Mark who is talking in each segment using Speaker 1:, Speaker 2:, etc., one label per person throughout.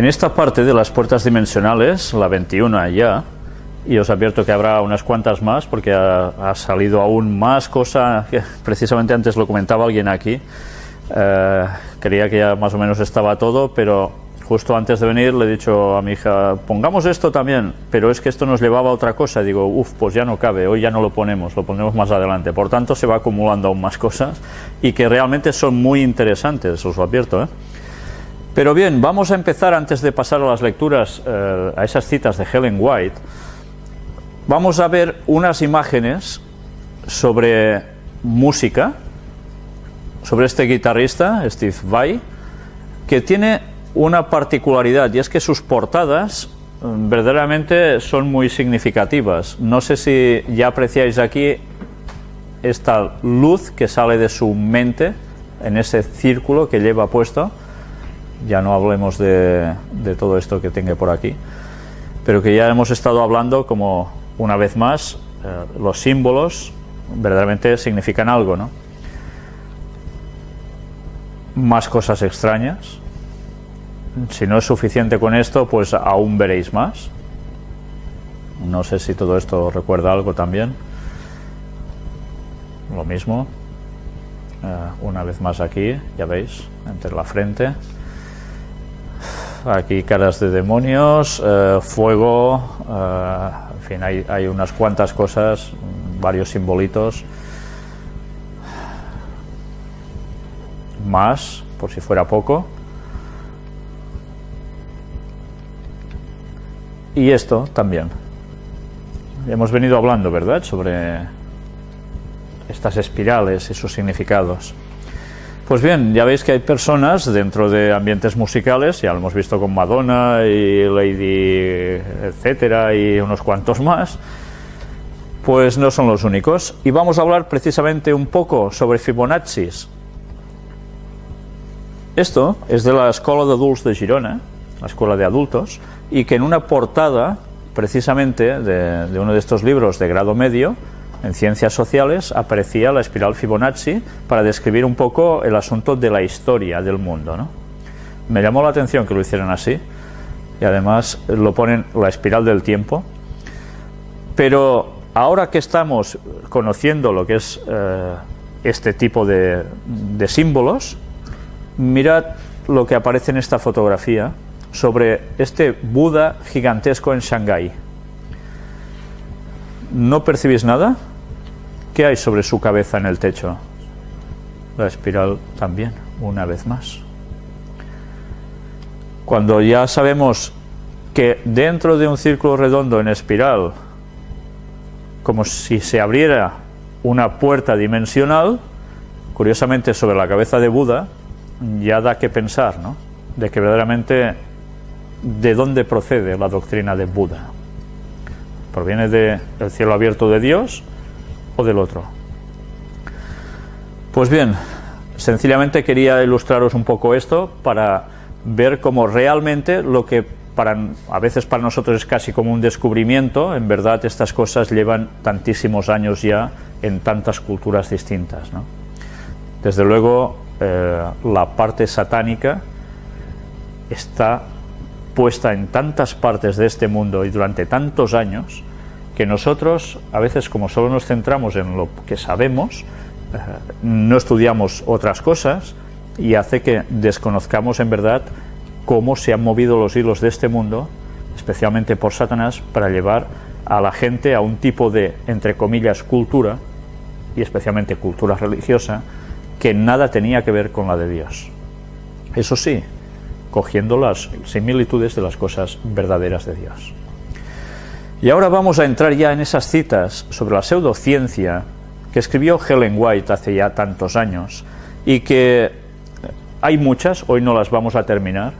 Speaker 1: En esta parte de las puertas dimensionales, la 21 ya, y os advierto que habrá unas cuantas más porque ha salido aún más cosa, que precisamente antes lo comentaba alguien aquí, creía que ya más o menos estaba todo, pero justo antes de venir le he dicho a mi hija, pongamos esto también, pero es que esto nos llevaba a otra cosa, digo, pues ya no cabe, hoy ya no lo ponemos más adelante, por tanto se va acumulando aún más cosas y que realmente son muy interesantes, os lo advierto, Pero bien, vamos a empezar, antes de pasar a las lecturas, a esas citas de Ellen White. Vamos a ver unas imágenes sobre música, sobre este guitarrista, Steve Vai, que tiene una particularidad, y es que sus portadas verdaderamente son muy significativas. No sé si ya apreciáis aquí esta luz que sale de su mente en ese círculo que lleva puesto. Ya no hablemos de todo esto que tenga por aquí, pero que ya hemos estado hablando, como una vez más, los símbolos verdaderamente significan algo, ¿no? Más cosas extrañas. Si no es suficiente con esto, pues aún veréis más. No sé si todo esto recuerda algo también. Lo mismo. Una vez más aquí, ya veis, entre la frente. Aquí caras de demonios, fuego, en fin, hay unas cuantas cosas, varios simbolitos más, por si fuera poco. Y esto también. Hemos venido hablando, ¿verdad?, sobre estas espirales y sus significados. Pues bien, ya veis que hay personas dentro de ambientes musicales, ya lo hemos visto con Madonna y Lady etcétera y unos cuantos más, pues no son los únicos. Y vamos a hablar precisamente un poco sobre Fibonacci. Esto es de la Escola d'Adults de Girona, la escuela de adultos, y que en una portada precisamente de uno de estos libros de grado medio en ciencias sociales aparecía la espiral Fibonacci para describir un poco el asunto de la historia del mundo, ¿no? Me llamó la atención que lo hicieran así, y además lo ponen la espiral del tiempo. Pero ahora que estamos conociendo lo que es este tipo de símbolos, mirad lo que aparece en esta fotografía sobre este Buda gigantesco en Shanghái. ¿No percibís nada? ¿Qué hay sobre su cabeza en el techo? La espiral también, una vez más. Cuando ya sabemos que dentro de un círculo redondo en espiral, como si se abriera una puerta dimensional, curiosamente sobre la cabeza de Buda, ya da que pensar, ¿no?, de que verdaderamente de dónde procede la doctrina de Buda. ¿Proviene del cielo abierto de Dios o del otro? Pues bien, sencillamente quería ilustraros un poco esto para ver cómo realmente lo que a veces para nosotros es casi como un descubrimiento, en verdad estas cosas llevan tantísimos años ya en tantas culturas distintas, ¿no? Desde luego la parte satánica está puesta en tantas partes de este mundo y durante tantos años que nosotros a veces, como solo nos centramos en lo que sabemos, no estudiamos otras cosas, y hace que desconozcamos en verdad cómo se han movido los hilos de este mundo, especialmente por Satanás, para llevar a la gente a un tipo de, entre comillas, cultura, y especialmente cultura religiosa, que nada tenía que ver con la de Dios. Eso sí, cogiendo las similitudes de las cosas verdaderas de Dios. Y ahora vamos a entrar ya en esas citas sobre la pseudociencia que escribió Ellen White hace ya tantos años, y que hay muchas, hoy no las vamos a terminar,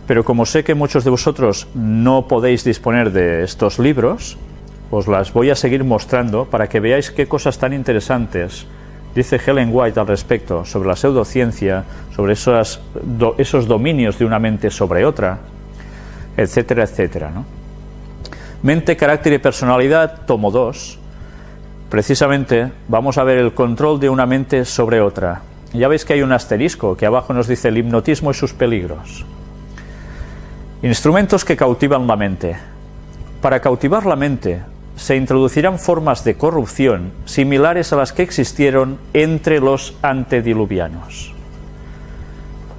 Speaker 1: pero como sé que muchos de vosotros no podéis disponer de estos libros, os las voy a seguir mostrando para que veáis qué cosas tan interesantes dice Ellen White al respecto sobre la pseudociencia, sobre esos dominios de una mente sobre otra, etcétera, etcétera, ¿no? Mente, carácter y personalidad, tomo 2. Precisamente vamos a ver el control de una mente sobre otra. Ya veis que hay un asterisco que abajo nos dice el hipnotismo y sus peligros. Instrumentos que cautivan la mente. Para cautivar la mente se introducirán formas de corrupción similares a las que existieron entre los antediluvianos.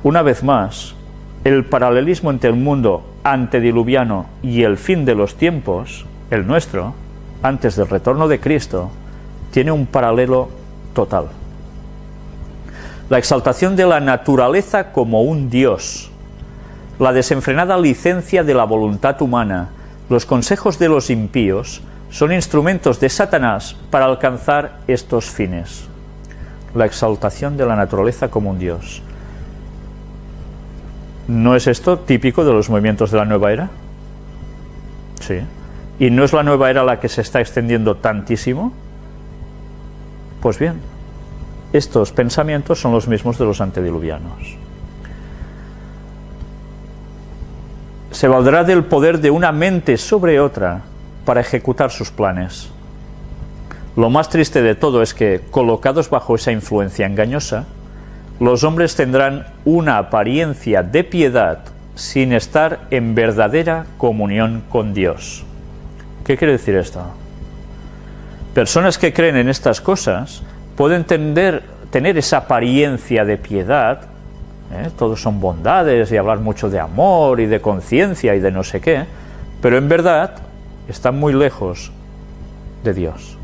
Speaker 1: Una vez más, el paralelismo entre el mundo antediluviano y el fin de los tiempos, el nuestro, antes del retorno de Cristo, tiene un paralelo total. La exaltación de la naturaleza como un Dios, la desenfrenada licencia de la voluntad humana, los consejos de los impíos, son instrumentos de Satanás para alcanzar estos fines. La exaltación de la naturaleza como un Dios. ¿No es esto típico de los movimientos de la nueva era? Sí. ¿Y no es la nueva era la que se está extendiendo tantísimo? Pues bien, estos pensamientos son los mismos de los antediluvianos. Se valdrá del poder de una mente sobre otra para ejecutar sus planes. Lo más triste de todo es que, colocados bajo esa influencia engañosa, los hombres tendrán una apariencia de piedad sin estar en verdadera comunión con Dios. ¿Qué quiere decir esto? Personas que creen en estas cosas pueden tener esa apariencia de piedad, todos son bondades y hablar mucho de amor y de conciencia y de no sé qué, pero en verdad están muy lejos de Dios.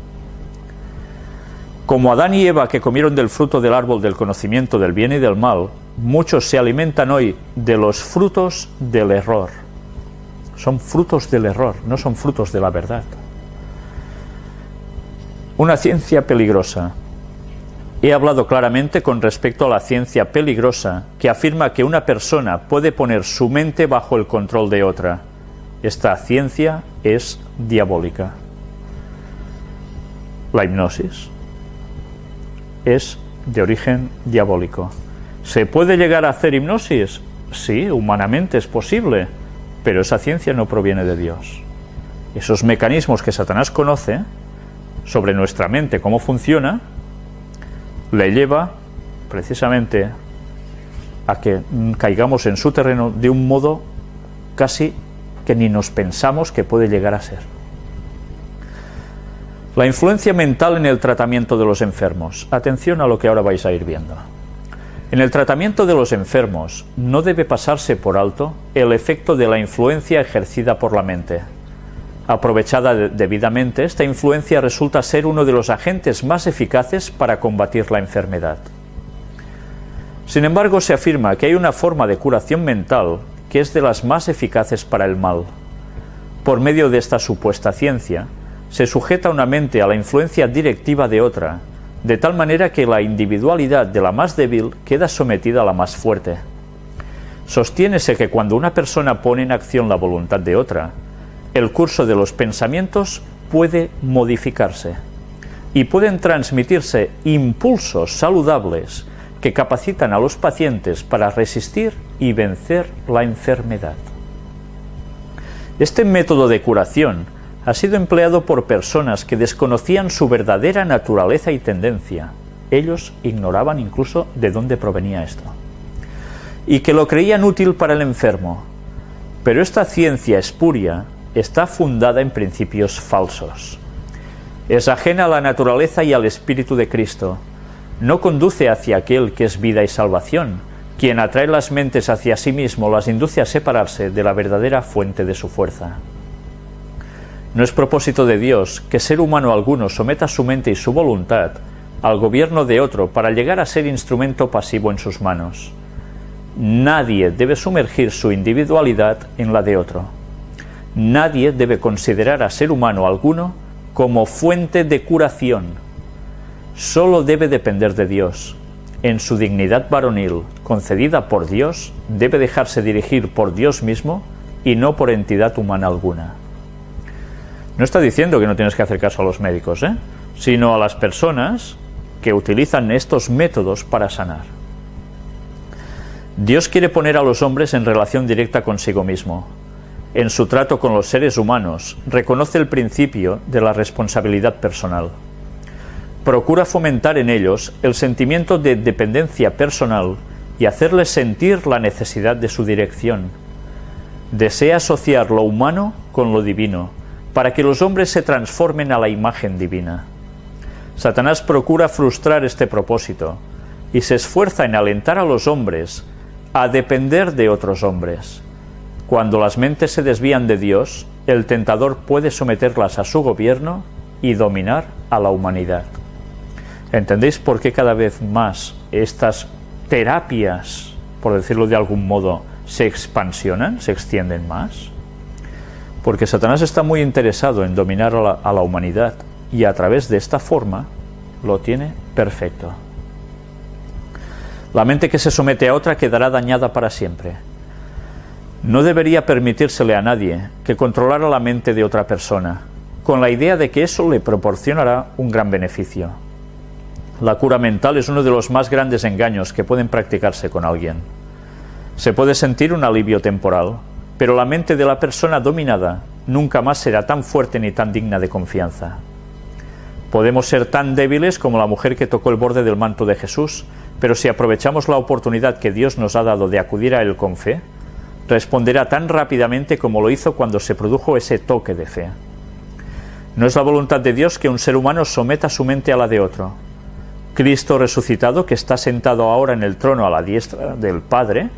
Speaker 1: Como Adán y Eva, que comieron del fruto del árbol del conocimiento del bien y del mal, muchos se alimentan hoy de los frutos del error. Son frutos del error, no son frutos de la verdad. Una ciencia peligrosa. He hablado claramente con respecto a la ciencia peligrosa que afirma que una persona puede poner su mente bajo el control de otra. Esta ciencia es diabólica. La hipnosis es de origen diabólico. ¿Se puede llegar a hacer hipnosis? Sí, humanamente es posible, pero esa ciencia no proviene de Dios. Esos mecanismos que Satanás conoce sobre nuestra mente, cómo funciona, le lleva precisamente a que caigamos en su terreno de un modo casi que ni nos pensamos que puede llegar a ser. La influencia mental en el tratamiento de los enfermos. Atención a lo que ahora vais a ir viendo. En el tratamiento de los enfermos no debe pasarse por alto el efecto de la influencia ejercida por la mente. Aprovechada debidamente, esta influencia resulta ser uno de los agentes más eficaces para combatir la enfermedad. Sin embargo, se afirma que hay una forma de curación mental que es de las más eficaces para el mal. Por medio de esta supuesta ciencia, se sujeta una mente a la influencia directiva de otra, de tal manera que la individualidad de la más débil queda sometida a la más fuerte. Sostiénese que cuando una persona pone en acción la voluntad de otra, el curso de los pensamientos puede modificarse y pueden transmitirse impulsos saludables que capacitan a los pacientes para resistir y vencer la enfermedad. Este método de curación ha sido empleado por personas que desconocían su verdadera naturaleza y tendencia. Ellos ignoraban incluso de dónde provenía esto. Y que lo creían útil para el enfermo. Pero esta ciencia espuria está fundada en principios falsos. Es ajena a la naturaleza y al Espíritu de Cristo. No conduce hacia aquel que es vida y salvación. Quien atrae las mentes hacia sí mismo las induce a separarse de la verdadera fuente de su fuerza. No es propósito de Dios que ser humano alguno someta su mente y su voluntad al gobierno de otro para llegar a ser instrumento pasivo en sus manos. Nadie debe sumergir su individualidad en la de otro. Nadie debe considerar a ser humano alguno como fuente de curación. Solo debe depender de Dios. En su dignidad varonil, concedida por Dios, debe dejarse dirigir por Dios mismo y no por entidad humana alguna. No está diciendo que no tienes que hacer caso a los médicos, sino a las personas que utilizan estos métodos para sanar. Dios quiere poner a los hombres en relación directa consigo mismo. En su trato con los seres humanos, reconoce el principio de la responsabilidad personal. Procura fomentar en ellos el sentimiento de dependencia personal y hacerles sentir la necesidad de su dirección. Desea asociar lo humano con lo divino, para que los hombres se transformen a la imagen divina. Satanás procura frustrar este propósito y se esfuerza en alentar a los hombres a depender de otros hombres. Cuando las mentes se desvían de Dios, el tentador puede someterlas a su gobierno y dominar a la humanidad. ¿Entendéis por qué cada vez más estas terapias, por decirlo de algún modo, se expansionan, se extienden más? Porque Satanás está muy interesado en dominar a la humanidad y a través de esta forma lo tiene perfecto. La mente que se somete a otra quedará dañada para siempre. No debería permitírsele a nadie que controlara la mente de otra persona, con la idea de que eso le proporcionará un gran beneficio. La cura mental es uno de los más grandes engaños que pueden practicarse con alguien. Se puede sentir un alivio temporal, pero la mente de la persona dominada nunca más será tan fuerte ni tan digna de confianza. Podemos ser tan débiles como la mujer que tocó el borde del manto de Jesús, pero si aprovechamos la oportunidad que Dios nos ha dado de acudir a Él con fe, responderá tan rápidamente como lo hizo cuando se produjo ese toque de fe. No es la voluntad de Dios que un ser humano someta su mente a la de otro. Cristo resucitado, que está sentado ahora en el trono a la diestra del Padre,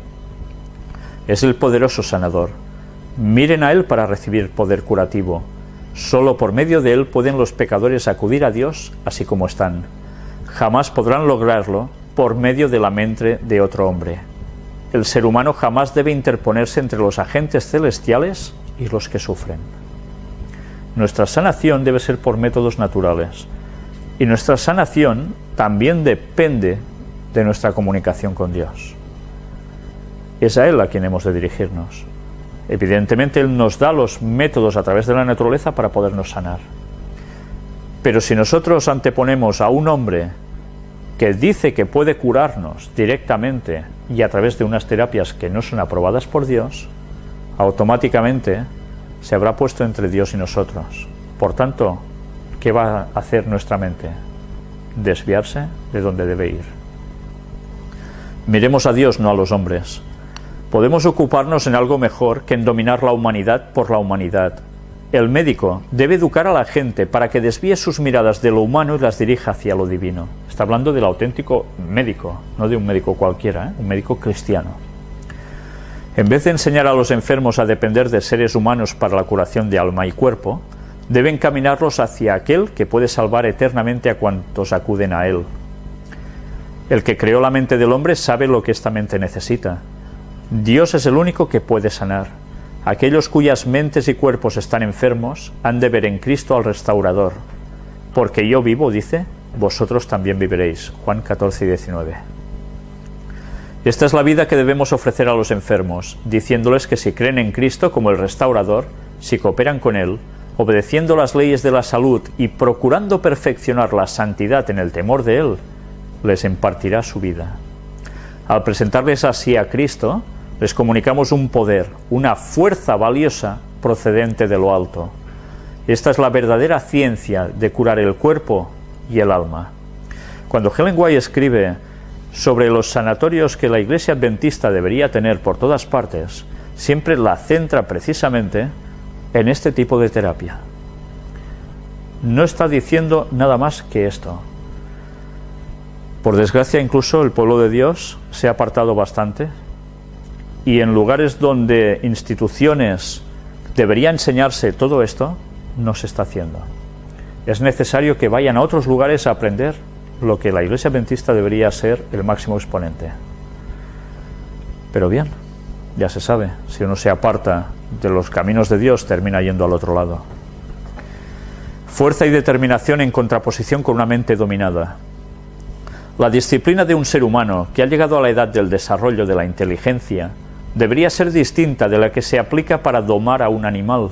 Speaker 1: es el poderoso sanador. Miren a Él para recibir poder curativo. Solo por medio de Él pueden los pecadores acudir a Dios así como están. Jamás podrán lograrlo por medio de la mente de otro hombre. El ser humano jamás debe interponerse entre los agentes celestiales y los que sufren. Nuestra sanación debe ser por métodos naturales. Y nuestra sanación también depende de nuestra comunicación con Dios. Es a Él a quien hemos de dirigirnos. Evidentemente Él nos da los métodos a través de la naturaleza para podernos sanar. Pero si nosotros anteponemos a un hombre que dice que puede curarnos directamente y a través de unas terapias que no son aprobadas por Dios, automáticamente se habrá puesto entre Dios y nosotros. Por tanto, ¿qué va a hacer nuestra mente? Desviarse de donde debe ir. Miremos a Dios, no a los hombres. Podemos ocuparnos en algo mejor que en dominar la humanidad por la humanidad. El médico debe educar a la gente para que desvíe sus miradas de lo humano y las dirija hacia lo divino. Está hablando del auténtico médico, no de un médico cualquiera, un médico cristiano. En vez de enseñar a los enfermos a depender de seres humanos para la curación de alma y cuerpo, debe encaminarlos hacia aquel que puede salvar eternamente a cuantos acuden a Él. El que creó la mente del hombre sabe lo que esta mente necesita. Dios es el único que puede sanar. Aquellos cuyas mentes y cuerpos están enfermos han de ver en Cristo al restaurador. Porque yo vivo, dice, vosotros también viviréis. Juan 14 y 19. Esta es la vida que debemos ofrecer a los enfermos, diciéndoles que si creen en Cristo como el restaurador, si cooperan con Él, obedeciendo las leyes de la salud y procurando perfeccionar la santidad en el temor de Él, les impartirá su vida. Al presentarles así a Cristo, les comunicamos un poder, una fuerza valiosa procedente de lo alto. Esta es la verdadera ciencia de curar el cuerpo y el alma. Cuando Ellen White escribe sobre los sanatorios que la Iglesia Adventista debería tener por todas partes, siempre la centra precisamente en este tipo de terapia. No está diciendo nada más que esto. Por desgracia, incluso el pueblo de Dios se ha apartado bastante, y en lugares donde instituciones debería enseñarse todo esto, no se está haciendo. Es necesario que vayan a otros lugares a aprender lo que la Iglesia Adventista debería ser el máximo exponente. Pero bien, ya se sabe, si uno se aparta de los caminos de Dios, termina yendo al otro lado. Fuerza y determinación en contraposición con una mente dominada. La disciplina de un ser humano que ha llegado a la edad del desarrollo de la inteligencia debería ser distinta de la que se aplica para domar a un animal.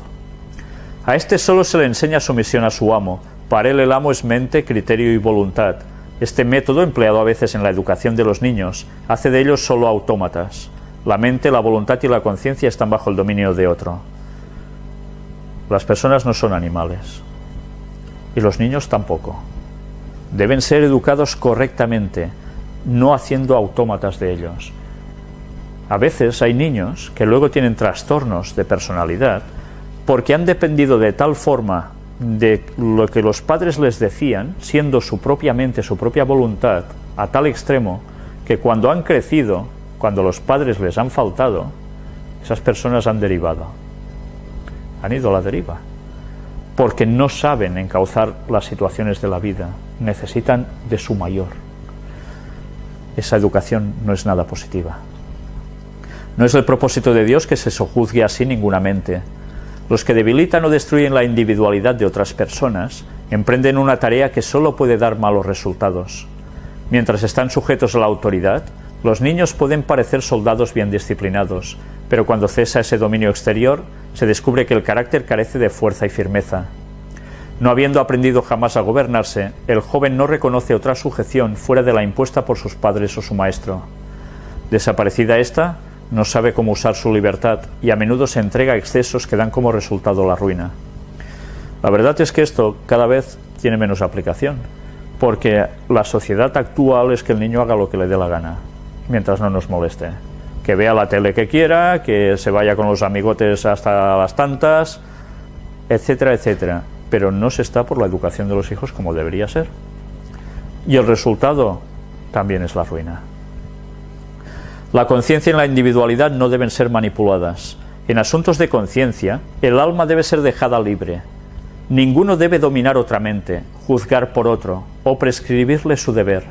Speaker 1: A este solo se le enseña sumisión a su amo. Para él el amo es mente, criterio y voluntad. Este método, empleado a veces en la educación de los niños, hace de ellos solo autómatas. La mente, la voluntad y la conciencia están bajo el dominio de otro. Las personas no son animales. Y los niños tampoco. Deben ser educados correctamente, no haciendo autómatas de ellos. A veces hay niños que luego tienen trastornos de personalidad porque han dependido de tal forma de lo que los padres les decían, siendo su propia mente, su propia voluntad, a tal extremo que cuando han crecido, cuando los padres les han faltado, esas personas han derivado, han ido a la deriva, porque no saben encauzar las situaciones de la vida, necesitan de su mayor. Esa educación no es nada positiva. No es el propósito de Dios que se sojuzgue así ninguna mente. Los que debilitan o destruyen la individualidad de otras personas emprenden una tarea que solo puede dar malos resultados. Mientras están sujetos a la autoridad, los niños pueden parecer soldados bien disciplinados, pero cuando cesa ese dominio exterior, se descubre que el carácter carece de fuerza y firmeza. No habiendo aprendido jamás a gobernarse, el joven no reconoce otra sujeción fuera de la impuesta por sus padres o su maestro. Desaparecida esta, no sabe cómo usar su libertad y a menudo se entrega a excesos que dan como resultado la ruina. La verdad es que esto cada vez tiene menos aplicación, porque la sociedad actual es que el niño haga lo que le dé la gana, mientras no nos moleste. Que vea la tele que quiera, que se vaya con los amigotes hasta las tantas, etcétera, etcétera. Pero no se está por la educación de los hijos como debería ser. Y el resultado también es la ruina. La conciencia y la individualidad no deben ser manipuladas. En asuntos de conciencia, el alma debe ser dejada libre. Ninguno debe dominar otra mente, juzgar por otro o prescribirle su deber.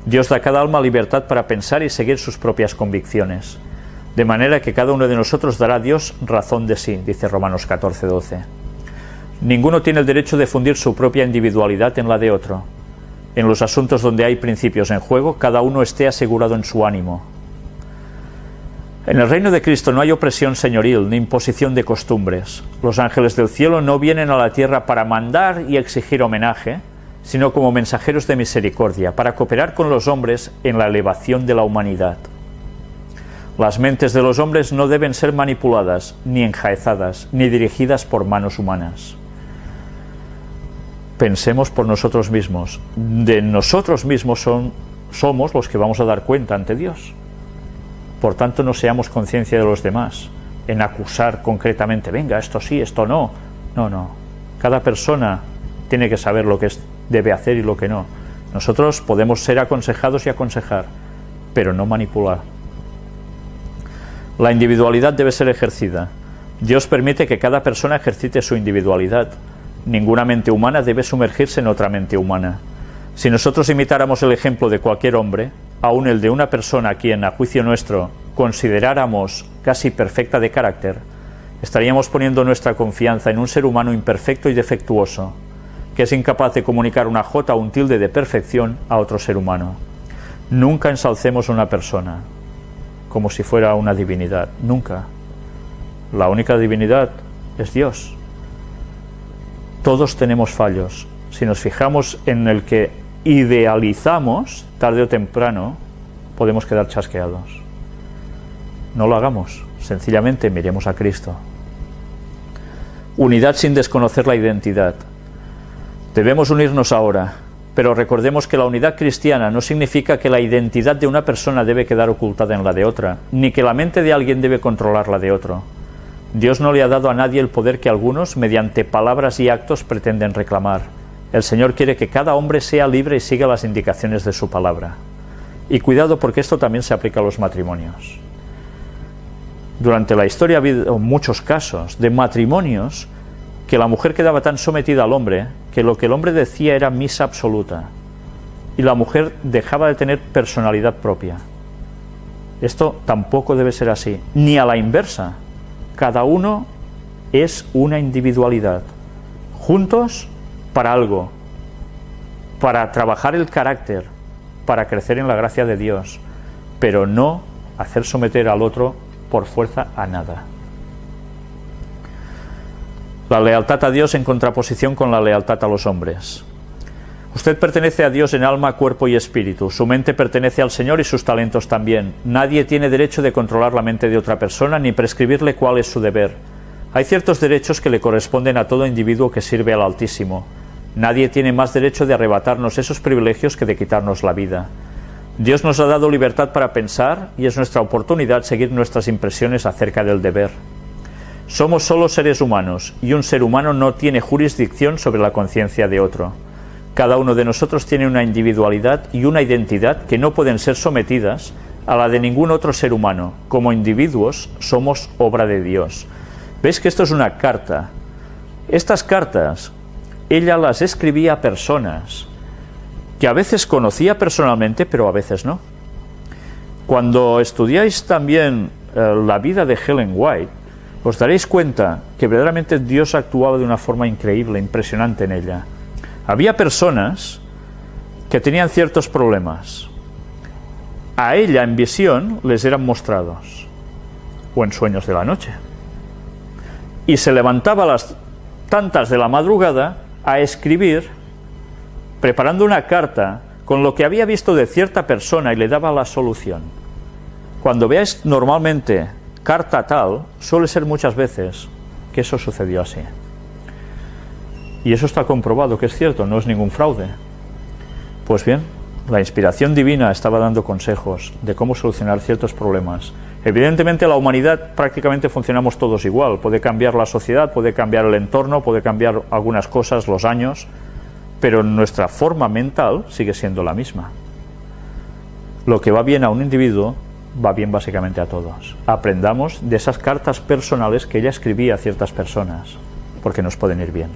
Speaker 1: Dios da a cada alma libertad para pensar y seguir sus propias convicciones. De manera que cada uno de nosotros dará a Dios razón de sí, dice Romanos 14:12. Ninguno tiene el derecho de fundir su propia individualidad en la de otro. En los asuntos donde hay principios en juego, cada uno esté asegurado en su ánimo. En el reino de Cristo no hay opresión señoril ni imposición de costumbres. Los ángeles del cielo no vienen a la tierra para mandar y exigir homenaje, sino como mensajeros de misericordia, para cooperar con los hombres en la elevación de la humanidad. Las mentes de los hombres no deben ser manipuladas, ni enjaezadas, ni dirigidas por manos humanas. Pensemos por nosotros mismos. De nosotros mismos somos los que vamos a dar cuenta ante Dios. Por tanto, no seamos conciencia de los demás en acusar concretamente, venga, esto sí, esto no. No. Cada persona tiene que saber lo que debe hacer y lo que no. Nosotros podemos ser aconsejados y aconsejar, pero no manipular. La individualidad debe ser ejercida. Dios permite que cada persona ejercite su individualidad. Ninguna mente humana debe sumergirse en otra mente humana. Si nosotros imitáramos el ejemplo de cualquier hombre, aun el de una persona a quien, a juicio nuestro, consideráramos casi perfecta de carácter, estaríamos poniendo nuestra confianza en un ser humano imperfecto y defectuoso, que es incapaz de comunicar una jota o un tilde de perfección a otro ser humano. Nunca ensalcemos a una persona como si fuera una divinidad, nunca. La única divinidad es Dios. Todos tenemos fallos. Si nos fijamos en el que idealizamos, tarde o temprano podemos quedar chasqueados. No lo hagamos, sencillamente miremos a Cristo. Unidad sin desconocer la identidad. Debemos unirnos ahora, pero recordemos que la unidad cristiana no significa que la identidad de una persona debe quedar ocultada en la de otra, ni que la mente de alguien debe controlar la de otro. Dios no le ha dado a nadie el poder que algunos, mediante palabras y actos, pretenden reclamar. El Señor quiere que cada hombre sea libre y siga las indicaciones de su palabra. Y cuidado, porque esto también se aplica a los matrimonios. Durante la historia ha habido muchos casos de matrimonios que la mujer quedaba tan sometida al hombre que lo que el hombre decía era misa absoluta y la mujer dejaba de tener personalidad propia. Esto tampoco debe ser así, ni a la inversa. Cada uno es una individualidad, juntos para algo, para trabajar el carácter, para crecer en la gracia de Dios, pero no hacer someter al otro por fuerza a nada. La lealtad a Dios en contraposición con la lealtad a los hombres. Usted pertenece a Dios en alma, cuerpo y espíritu. Su mente pertenece al Señor y sus talentos también. Nadie tiene derecho de controlar la mente de otra persona ni prescribirle cuál es su deber. Hay ciertos derechos que le corresponden a todo individuo que sirve al Altísimo. Nadie tiene más derecho de arrebatarnos esos privilegios que de quitarnos la vida. Dios nos ha dado libertad para pensar y es nuestra oportunidad seguir nuestras impresiones acerca del deber. Somos solo seres humanos y un ser humano no tiene jurisdicción sobre la conciencia de otro. Cada uno de nosotros tiene una individualidad y una identidad que no pueden ser sometidas a la de ningún otro ser humano. Como individuos somos obra de Dios. ¿Veis que esto es una carta? Estas cartas ella las escribía a personas que a veces conocía personalmente, pero a veces no. Cuando estudiáis también la vida de Ellen White, os daréis cuenta que verdaderamente Dios actuaba de una forma increíble, impresionante en ella. Había personas que tenían ciertos problemas. A ella en visión les eran mostrados, o en sueños de la noche. Y se levantaba a las tantas de la madrugada a escribir, preparando una carta con lo que había visto de cierta persona y le daba la solución. Cuando veáis normalmente carta tal, suele ser muchas veces que eso sucedió así. Y eso está comprobado que es cierto, no es ningún fraude. Pues bien, la inspiración divina estaba dando consejos de cómo solucionar ciertos problemas. Evidentemente la humanidad prácticamente funcionamos todos igual. Puede cambiar la sociedad, puede cambiar el entorno, puede cambiar algunas cosas, los años, pero nuestra forma mental sigue siendo la misma. Lo que va bien a un individuo va bien básicamente a todos. Aprendamos de esas cartas personales que ella escribía a ciertas personas, porque nos pueden ir bien.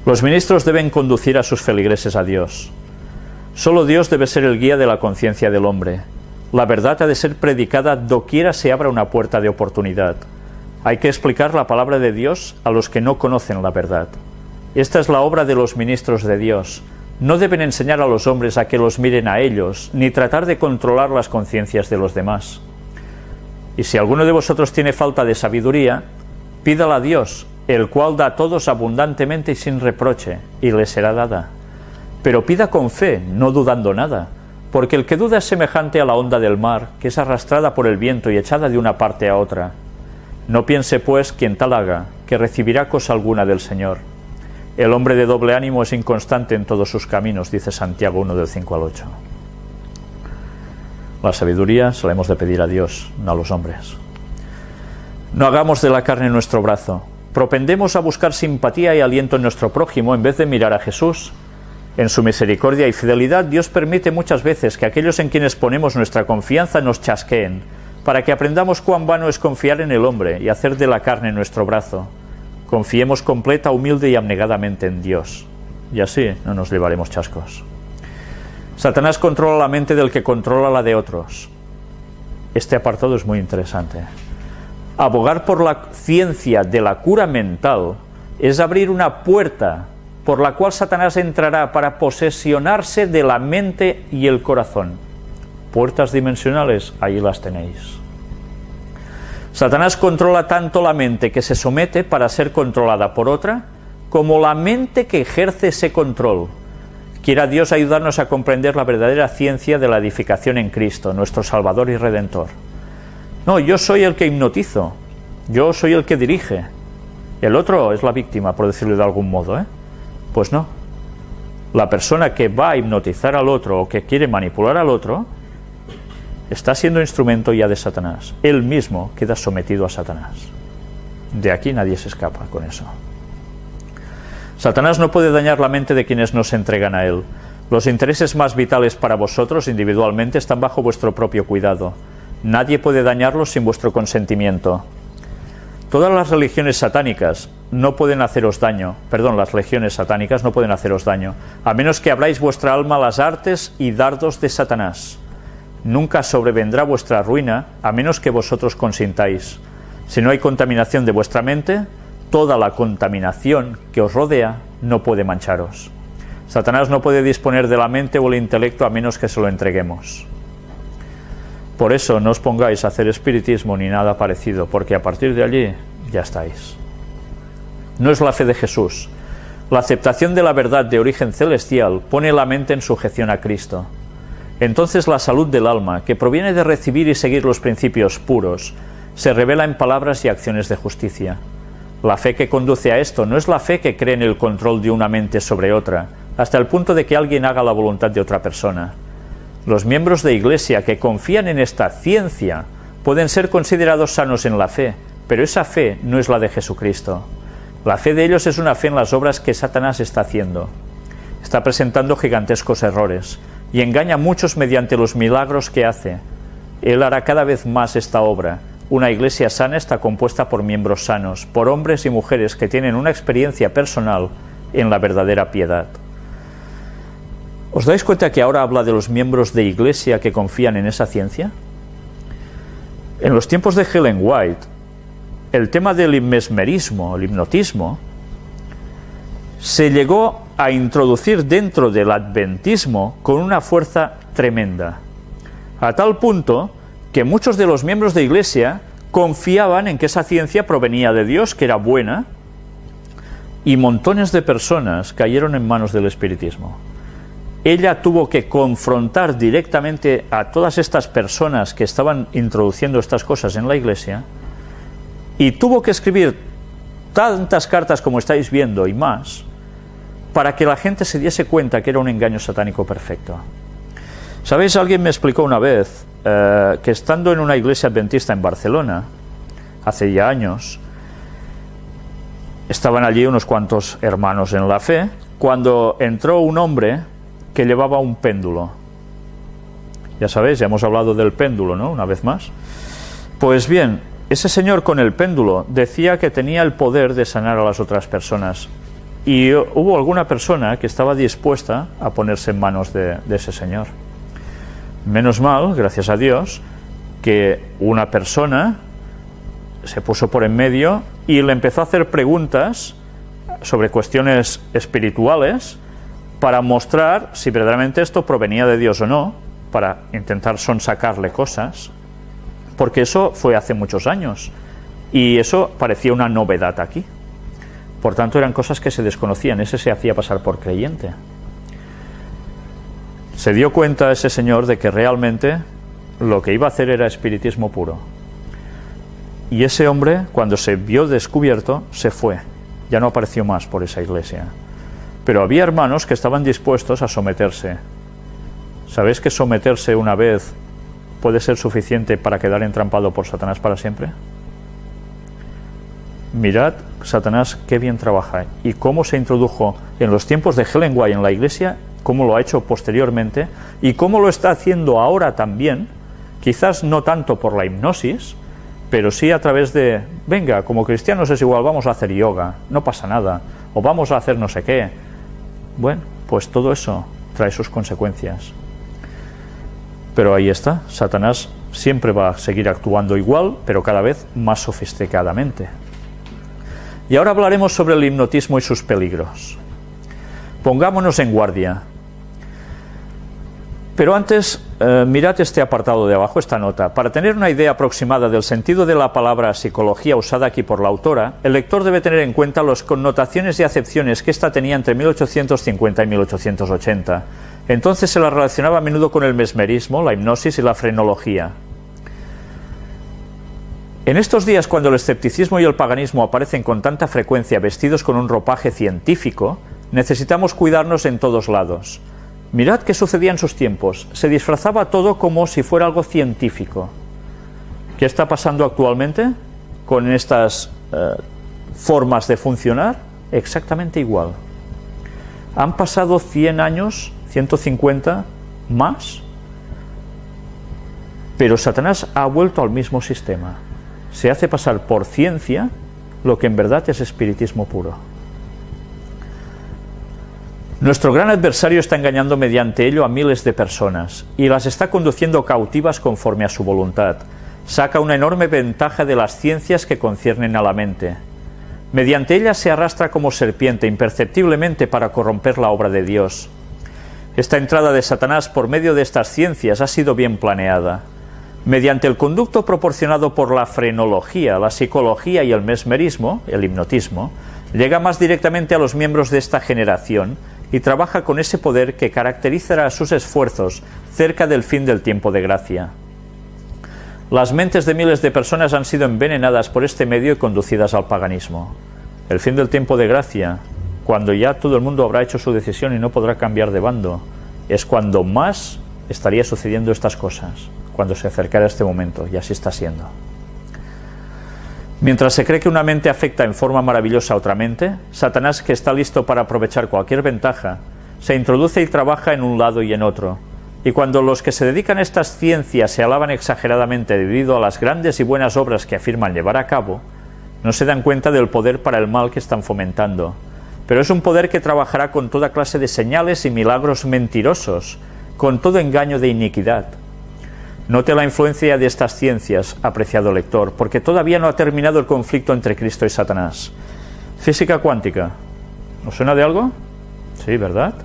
Speaker 1: Los ministros deben conducir a sus feligreses a Dios. Solo Dios debe ser el guía de la conciencia del hombre. La verdad ha de ser predicada doquiera se abra una puerta de oportunidad. Hay que explicar la palabra de Dios a los que no conocen la verdad. Esta es la obra de los ministros de Dios. No deben enseñar a los hombres a que los miren a ellos, ni tratar de controlar las conciencias de los demás. Y si alguno de vosotros tiene falta de sabiduría, pídala a Dios, el cual da a todos abundantemente y sin reproche, y le será dada. Pero pida con fe, no dudando nada, porque el que duda es semejante a la onda del mar, que es arrastrada por el viento y echada de una parte a otra. No piense, pues, quien tal haga, que recibirá cosa alguna del Señor. El hombre de doble ánimo es inconstante en todos sus caminos, dice Santiago 1, del 5 al 8. La sabiduría se la hemos de pedir a Dios, no a los hombres. No hagamos de la carne nuestro brazo. Propendemos a buscar simpatía y aliento en nuestro prójimo en vez de mirar a Jesús. En su misericordia y fidelidad, Dios permite muchas veces que aquellos en quienes ponemos nuestra confianza nos chasqueen, para que aprendamos cuán vano es confiar en el hombre y hacer de la carne nuestro brazo. Confiemos completa, humilde y abnegadamente en Dios, y así no nos llevaremos chascos. Satanás controla la mente del que controla la de otros. Este apartado es muy interesante. Abogar por la ciencia de la cura mental es abrir una puerta por la cual Satanás entrará para posesionarse de la mente y el corazón. Puertas dimensionales, ahí las tenéis. Satanás controla tanto la mente que se somete para ser controlada por otra, como la mente que ejerce ese control. Quiera Dios ayudarnos a comprender la verdadera ciencia de la edificación en Cristo, nuestro Salvador y Redentor. No, yo soy el que hipnotizo, yo soy el que dirige. El otro es la víctima, por decirlo de algún modo, ¿eh? Pues no. La persona que va a hipnotizar al otro o que quiere manipular al otro está siendo instrumento ya de Satanás. Él mismo queda sometido a Satanás. De aquí nadie se escapa con eso. Satanás no puede dañar la mente de quienes no se entregan a él. Los intereses más vitales para vosotros individualmente están bajo vuestro propio cuidado. Nadie puede dañarlos sin vuestro consentimiento. Todas las religiones satánicas no pueden haceros daño, las legiones satánicas no pueden haceros daño, a menos que abráis vuestra alma a las artes y dardos de Satanás. Nunca sobrevendrá vuestra ruina, a menos que vosotros consintáis. Si no hay contaminación de vuestra mente, toda la contaminación que os rodea no puede mancharos. Satanás no puede disponer de la mente o el intelecto a menos que se lo entreguemos. Por eso no os pongáis a hacer espiritismo ni nada parecido, porque a partir de allí ya estáis. No es la fe de Jesús. La aceptación de la verdad de origen celestial pone la mente en sujeción a Cristo. Entonces la salud del alma, que proviene de recibir y seguir los principios puros, se revela en palabras y acciones de justicia. La fe que conduce a esto no es la fe que cree en el control de una mente sobre otra, hasta el punto de que alguien haga la voluntad de otra persona. Los miembros de Iglesia que confían en esta ciencia pueden ser considerados sanos en la fe, pero esa fe no es la de Jesucristo. La fe de ellos es una fe en las obras que Satanás está haciendo. Está presentando gigantescos errores y engaña a muchos mediante los milagros que hace. Él hará cada vez más esta obra. Una iglesia sana está compuesta por miembros sanos, por hombres y mujeres que tienen una experiencia personal en la verdadera piedad. ¿Os dais cuenta que ahora habla de los miembros de iglesia que confían en esa ciencia? En los tiempos de Ellen White, el tema del mesmerismo, el hipnotismo, se llegó a introducir dentro del adventismo con una fuerza tremenda, a tal punto que muchos de los miembros de iglesia confiaban en que esa ciencia provenía de Dios, que era buena, y montones de personas cayeron en manos del espiritismo. Ella tuvo que confrontar directamente a todas estas personas que estaban introduciendo estas cosas en la iglesia, y tuvo que escribir tantas cartas como estáis viendo y más, para que la gente se diese cuenta que era un engaño satánico perfecto. ¿Sabéis? Alguien me explicó una vez que estando en una iglesia adventista en Barcelona, hace ya años, estaban allí unos cuantos hermanos en la fe, cuando entró un hombre que llevaba un péndulo. Ya sabéis, ya hemos hablado del péndulo, ¿no? Una vez más. Pues bien, ese señor con el péndulo decía que tenía el poder de sanar a las otras personas. Y hubo alguna persona que estaba dispuesta a ponerse en manos de ese señor. Menos mal, gracias a Dios, que una persona se puso por en medio y le empezó a hacer preguntas sobre cuestiones espirituales para mostrar si verdaderamente esto provenía de Dios o no, para intentar sonsacarle cosas, porque eso fue hace muchos años y eso parecía una novedad aquí. Por tanto, eran cosas que se desconocían. Ese se hacía pasar por creyente. Se dio cuenta ese señor de que realmente lo que iba a hacer era espiritismo puro. Y ese hombre, cuando se vio descubierto, se fue. Ya no apareció más por esa iglesia. Pero había hermanos que estaban dispuestos a someterse. ¿Sabéis que someterse una vez puede ser suficiente para quedar entrampado por Satanás para siempre? Mirad, Satanás, qué bien trabaja y cómo se introdujo en los tiempos de Ellen White en la iglesia, cómo lo ha hecho posteriormente y cómo lo está haciendo ahora también, quizás no tanto por la hipnosis, pero sí a través de, venga, como cristianos es igual, vamos a hacer yoga, no pasa nada, o vamos a hacer no sé qué. Bueno, pues todo eso trae sus consecuencias. Pero ahí está, Satanás siempre va a seguir actuando igual, pero cada vez más sofisticadamente. Y ahora hablaremos sobre el hipnotismo y sus peligros. Pongámonos en guardia. Pero antes, mirad este apartado de abajo, esta nota. Para tener una idea aproximada del sentido de la palabra psicología usada aquí por la autora, el lector debe tener en cuenta las connotaciones y acepciones que ésta tenía entre 1850 y 1880. Entonces se la relacionaba a menudo con el mesmerismo, la hipnosis y la frenología. En estos días, cuando el escepticismo y el paganismo aparecen con tanta frecuencia vestidos con un ropaje científico, necesitamos cuidarnos en todos lados. Mirad qué sucedía en sus tiempos. Se disfrazaba todo como si fuera algo científico. ¿Qué está pasando actualmente con estas formas de funcionar? Exactamente igual. Han pasado 100 años, 150 más, pero Satanás ha vuelto al mismo sistema. Se hace pasar por ciencia lo que en verdad es espiritismo puro. Nuestro gran adversario está engañando mediante ello a miles de personas y las está conduciendo cautivas conforme a su voluntad. Saca una enorme ventaja de las ciencias que conciernen a la mente. Mediante ellas se arrastra como serpiente imperceptiblemente para corromper la obra de Dios. Esta entrada de Satanás por medio de estas ciencias ha sido bien planeada. Mediante el conducto proporcionado por la frenología, la psicología y el mesmerismo, el hipnotismo, llega más directamente a los miembros de esta generación y trabaja con ese poder que caracterizará sus esfuerzos cerca del fin del tiempo de gracia. Las mentes de miles de personas han sido envenenadas por este medio y conducidas al paganismo. El fin del tiempo de gracia, cuando ya todo el mundo habrá hecho su decisión y no podrá cambiar de bando, es cuando más estaría sucediendo estas cosas cuando se acercara este momento, y así está siendo. Mientras se cree que una mente afecta en forma maravillosa a otra mente, Satanás, que está listo para aprovechar cualquier ventaja, se introduce y trabaja en un lado y en otro. Y cuando los que se dedican a estas ciencias se alaban exageradamente debido a las grandes y buenas obras que afirman llevar a cabo, no se dan cuenta del poder para el mal que están fomentando. Pero es un poder que trabajará con toda clase de señales y milagros mentirosos, con todo engaño de iniquidad. Note la influencia de estas ciencias, apreciado lector, porque todavía no ha terminado el conflicto entre Cristo y Satanás. Física cuántica. ¿Os suena de algo? Sí, ¿verdad?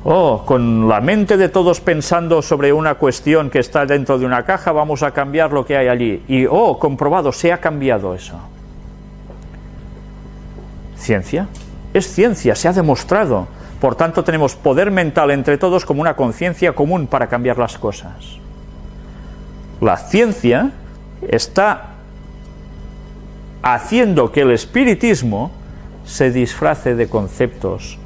Speaker 1: Oh, con la mente de todos pensando sobre una cuestión que está dentro de una caja, vamos a cambiar lo que hay allí. Y, oh, comprobado, se ha cambiado eso. ¿Ciencia? Es ciencia, se ha demostrado. Por tanto, tenemos poder mental entre todos como una conciencia común para cambiar las cosas. La ciencia está haciendo que el espiritismo se disfrace de conceptos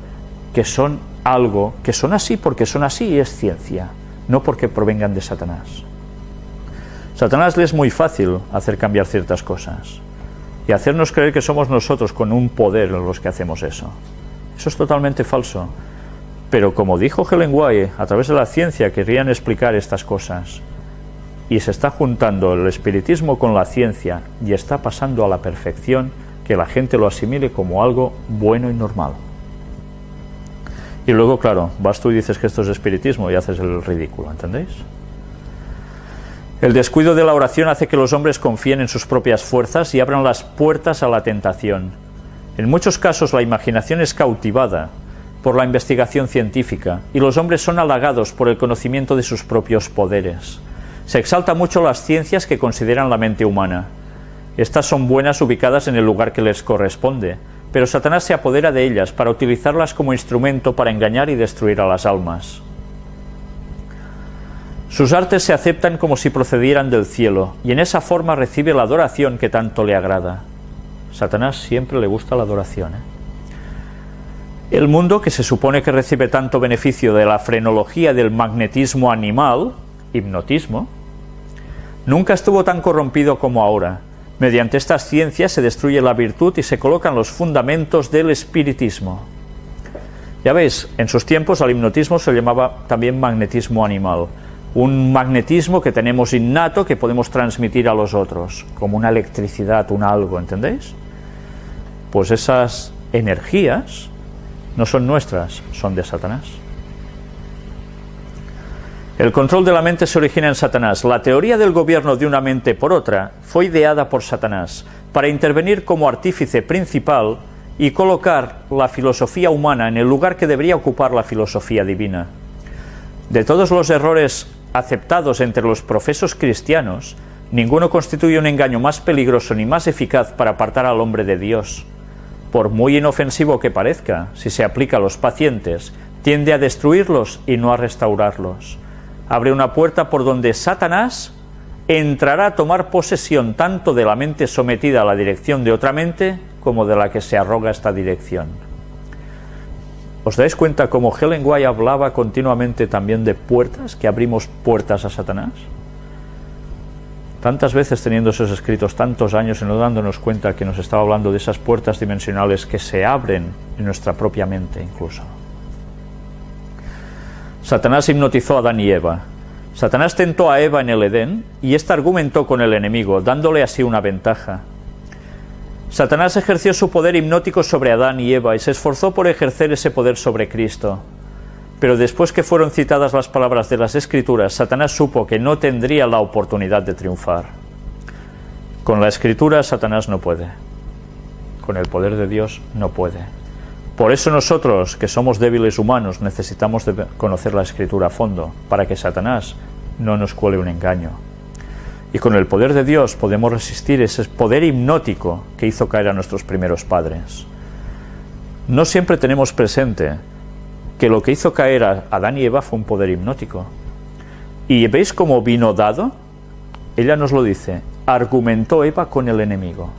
Speaker 1: que son algo, que son así porque son así y es ciencia, no porque provengan de Satanás. Satanás le es muy fácil hacer cambiar ciertas cosas y hacernos creer que somos nosotros con un poder los que hacemos eso. Eso es totalmente falso. Pero como dijo Helen White, a través de la ciencia querían explicar estas cosas. Y se está juntando el espiritismo con la ciencia y está pasando a la perfección que la gente lo asimile como algo bueno y normal. Y luego, claro, vas tú y dices que esto es espiritismo y haces el ridículo, ¿entendéis? El descuido de la oración hace que los hombres confíen en sus propias fuerzas y abran las puertas a la tentación. En muchos casos la imaginación es cautivada por la investigación científica y los hombres son halagados por el conocimiento de sus propios poderes. Se exalta mucho las ciencias que consideran la mente humana. Estas son buenas ubicadas en el lugar que les corresponde, pero Satanás se apodera de ellas para utilizarlas como instrumento para engañar y destruir a las almas. Sus artes se aceptan como si procedieran del cielo, y en esa forma recibe la adoración que tanto le agrada. Satanás siempre le gusta la adoración, El mundo, que se supone que recibe tanto beneficio de la frenología del magnetismo animal, hipnotismo, nunca estuvo tan corrompido como ahora. Mediante estas ciencias se destruye la virtud y se colocan los fundamentos del espiritismo. Ya veis, en sus tiempos al hipnotismo se llamaba también magnetismo animal, un magnetismo que tenemos innato que podemos transmitir a los otros, como una electricidad, un algo, ¿entendéis? Pues esas energías no son nuestras, son de Satanás. El control de la mente se origina en Satanás. La teoría del gobierno de una mente por otra fue ideada por Satanás para intervenir como artífice principal y colocar la filosofía humana en el lugar que debería ocupar la filosofía divina. De todos los errores aceptados entre los profesos cristianos, ninguno constituye un engaño más peligroso ni más eficaz para apartar al hombre de Dios. Por muy inofensivo que parezca, si se aplica a los pacientes, tiende a destruirlos y no a restaurarlos. Abre una puerta por donde Satanás entrará a tomar posesión tanto de la mente sometida a la dirección de otra mente como de la que se arroga esta dirección. ¿Os dais cuenta cómo Helen White hablaba continuamente también de puertas, que abrimos puertas a Satanás? Tantas veces teniendo esos escritos tantos años y no dándonos cuenta que nos estaba hablando de esas puertas dimensionales que se abren en nuestra propia mente incluso. Satanás hipnotizó a Adán y Eva. Satanás tentó a Eva en el Edén y ésta argumentó con el enemigo, dándole así una ventaja. Satanás ejerció su poder hipnótico sobre Adán y Eva y se esforzó por ejercer ese poder sobre Cristo. Pero después que fueron citadas las palabras de las Escrituras, Satanás supo que no tendría la oportunidad de triunfar. Con la Escritura Satanás no puede. Con el poder de Dios no puede. Por eso nosotros, que somos débiles humanos, necesitamos de conocer la Escritura a fondo, para que Satanás no nos cuele un engaño. Y con el poder de Dios podemos resistir ese poder hipnótico que hizo caer a nuestros primeros padres. No siempre tenemos presente que lo que hizo caer a Adán y Eva fue un poder hipnótico. ¿Y veis cómo vino dado? Ella nos lo dice, argumentó Eva con el enemigo.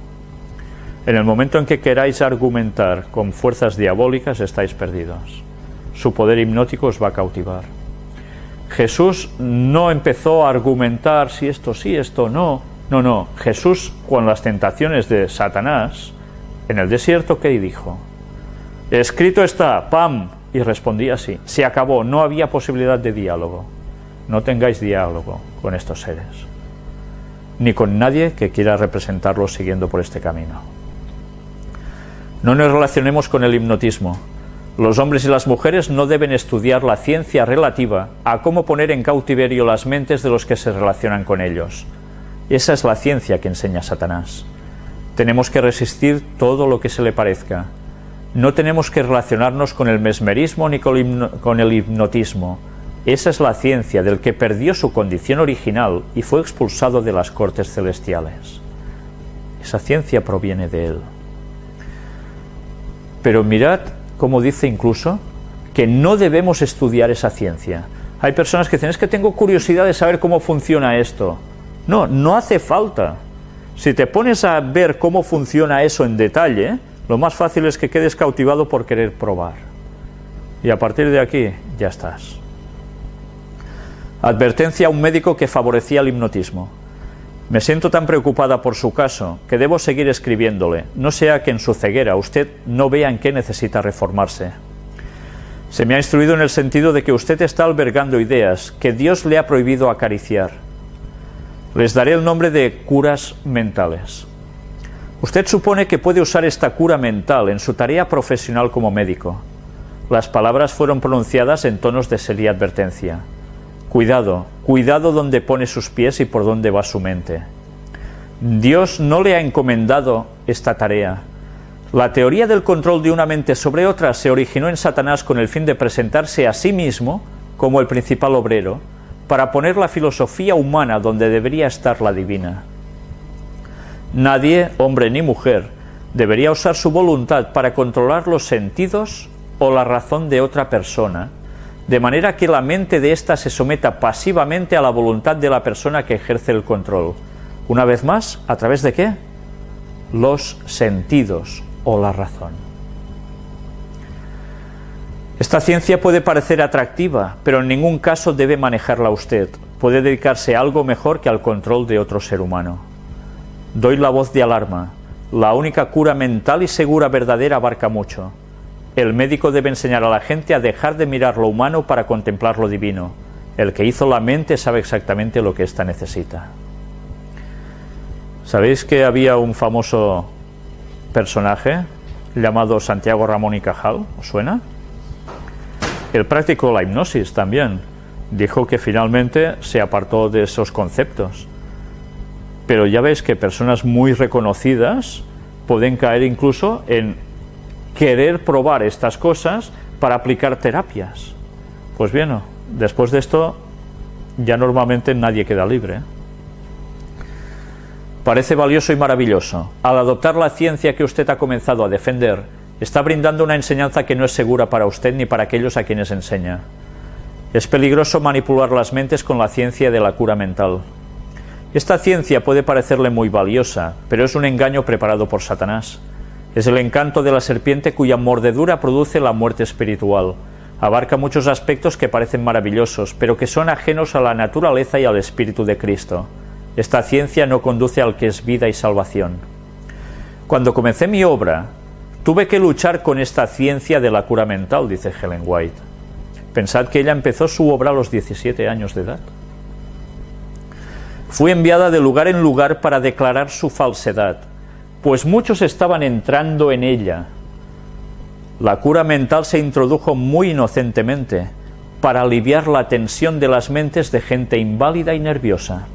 Speaker 1: En el momento en que queráis argumentar con fuerzas diabólicas, estáis perdidos. Su poder hipnótico os va a cautivar. Jesús no empezó a argumentar si esto sí, esto no. No. Jesús, con las tentaciones de Satanás, en el desierto, ¿qué dijo? Escrito está, ¡pam! Y respondía así. Se acabó, no había posibilidad de diálogo. No tengáis diálogo con estos seres, ni con nadie que quiera representarlos siguiendo por este camino. No nos relacionemos con el hipnotismo. Los hombres y las mujeres no deben estudiar la ciencia relativa a cómo poner en cautiverio las mentes de los que se relacionan con ellos. Esa es la ciencia que enseña Satanás. Tenemos que resistir todo lo que se le parezca. No tenemos que relacionarnos con el mesmerismo ni con el hipnotismo. Esa es la ciencia del que perdió su condición original y fue expulsado de las cortes celestiales. Esa ciencia proviene de él. Pero mirad cómo dice incluso que no debemos estudiar esa ciencia. Hay personas que dicen, es que tengo curiosidad de saber cómo funciona esto. No hace falta. Si te pones a ver cómo funciona eso en detalle, lo más fácil es que quedes cautivado por querer probar. Y a partir de aquí, ya estás. Advertencia a un médico que favorecía el hipnotismo. Me siento tan preocupada por su caso que debo seguir escribiéndole, no sea que en su ceguera usted no vea en qué necesita reformarse. Se me ha instruido en el sentido de que usted está albergando ideas que Dios le ha prohibido acariciar. Les daré el nombre de curas mentales. Usted supone que puede usar esta cura mental en su tarea profesional como médico. Las palabras fueron pronunciadas en tonos de seria advertencia. Cuidado, cuidado donde pone sus pies y por dónde va su mente. Dios no le ha encomendado esta tarea. La teoría del control de una mente sobre otra se originó en Satanás con el fin de presentarse a sí mismo como el principal obrero, para poner la filosofía humana donde debería estar la divina. Nadie, hombre ni mujer, debería usar su voluntad para controlar los sentidos o la razón de otra persona, de manera que la mente de ésta se someta pasivamente a la voluntad de la persona que ejerce el control. Una vez más, ¿a través de qué? Los sentidos o la razón. Esta ciencia puede parecer atractiva, pero en ningún caso debe manejarla usted. Puede dedicarse a algo mejor que al control de otro ser humano. Doy la voz de alarma. La única cura mental y segura verdadera abarca mucho. El médico debe enseñar a la gente a dejar de mirar lo humano para contemplar lo divino. El que hizo la mente sabe exactamente lo que ésta necesita. ¿Sabéis que había un famoso personaje llamado Santiago Ramón y Cajal? ¿Os suena? Él practicó la hipnosis también. Dijo que finalmente se apartó de esos conceptos. Pero ya veis que personas muy reconocidas pueden caer incluso en querer probar estas cosas para aplicar terapias. Pues bien, después de esto ya normalmente nadie queda libre. Parece valioso y maravilloso. Al adoptar la ciencia que usted ha comenzado a defender, está brindando una enseñanza que no es segura para usted ni para aquellos a quienes enseña. Es peligroso manipular las mentes con la ciencia de la cura mental. Esta ciencia puede parecerle muy valiosa, pero es un engaño preparado por Satanás. Es el encanto de la serpiente cuya mordedura produce la muerte espiritual. Abarca muchos aspectos que parecen maravillosos, pero que son ajenos a la naturaleza y al Espíritu de Cristo. Esta ciencia no conduce al que es vida y salvación. Cuando comencé mi obra, tuve que luchar con esta ciencia de la cura mental, dice Ellen White. Pensad que ella empezó su obra a los 17 años de edad. Fui enviada de lugar en lugar para declarar su falsedad, pues muchos estaban entrando en ella. La cura mental se introdujo muy inocentemente para aliviar la tensión de las mentes de gente inválida y nerviosa.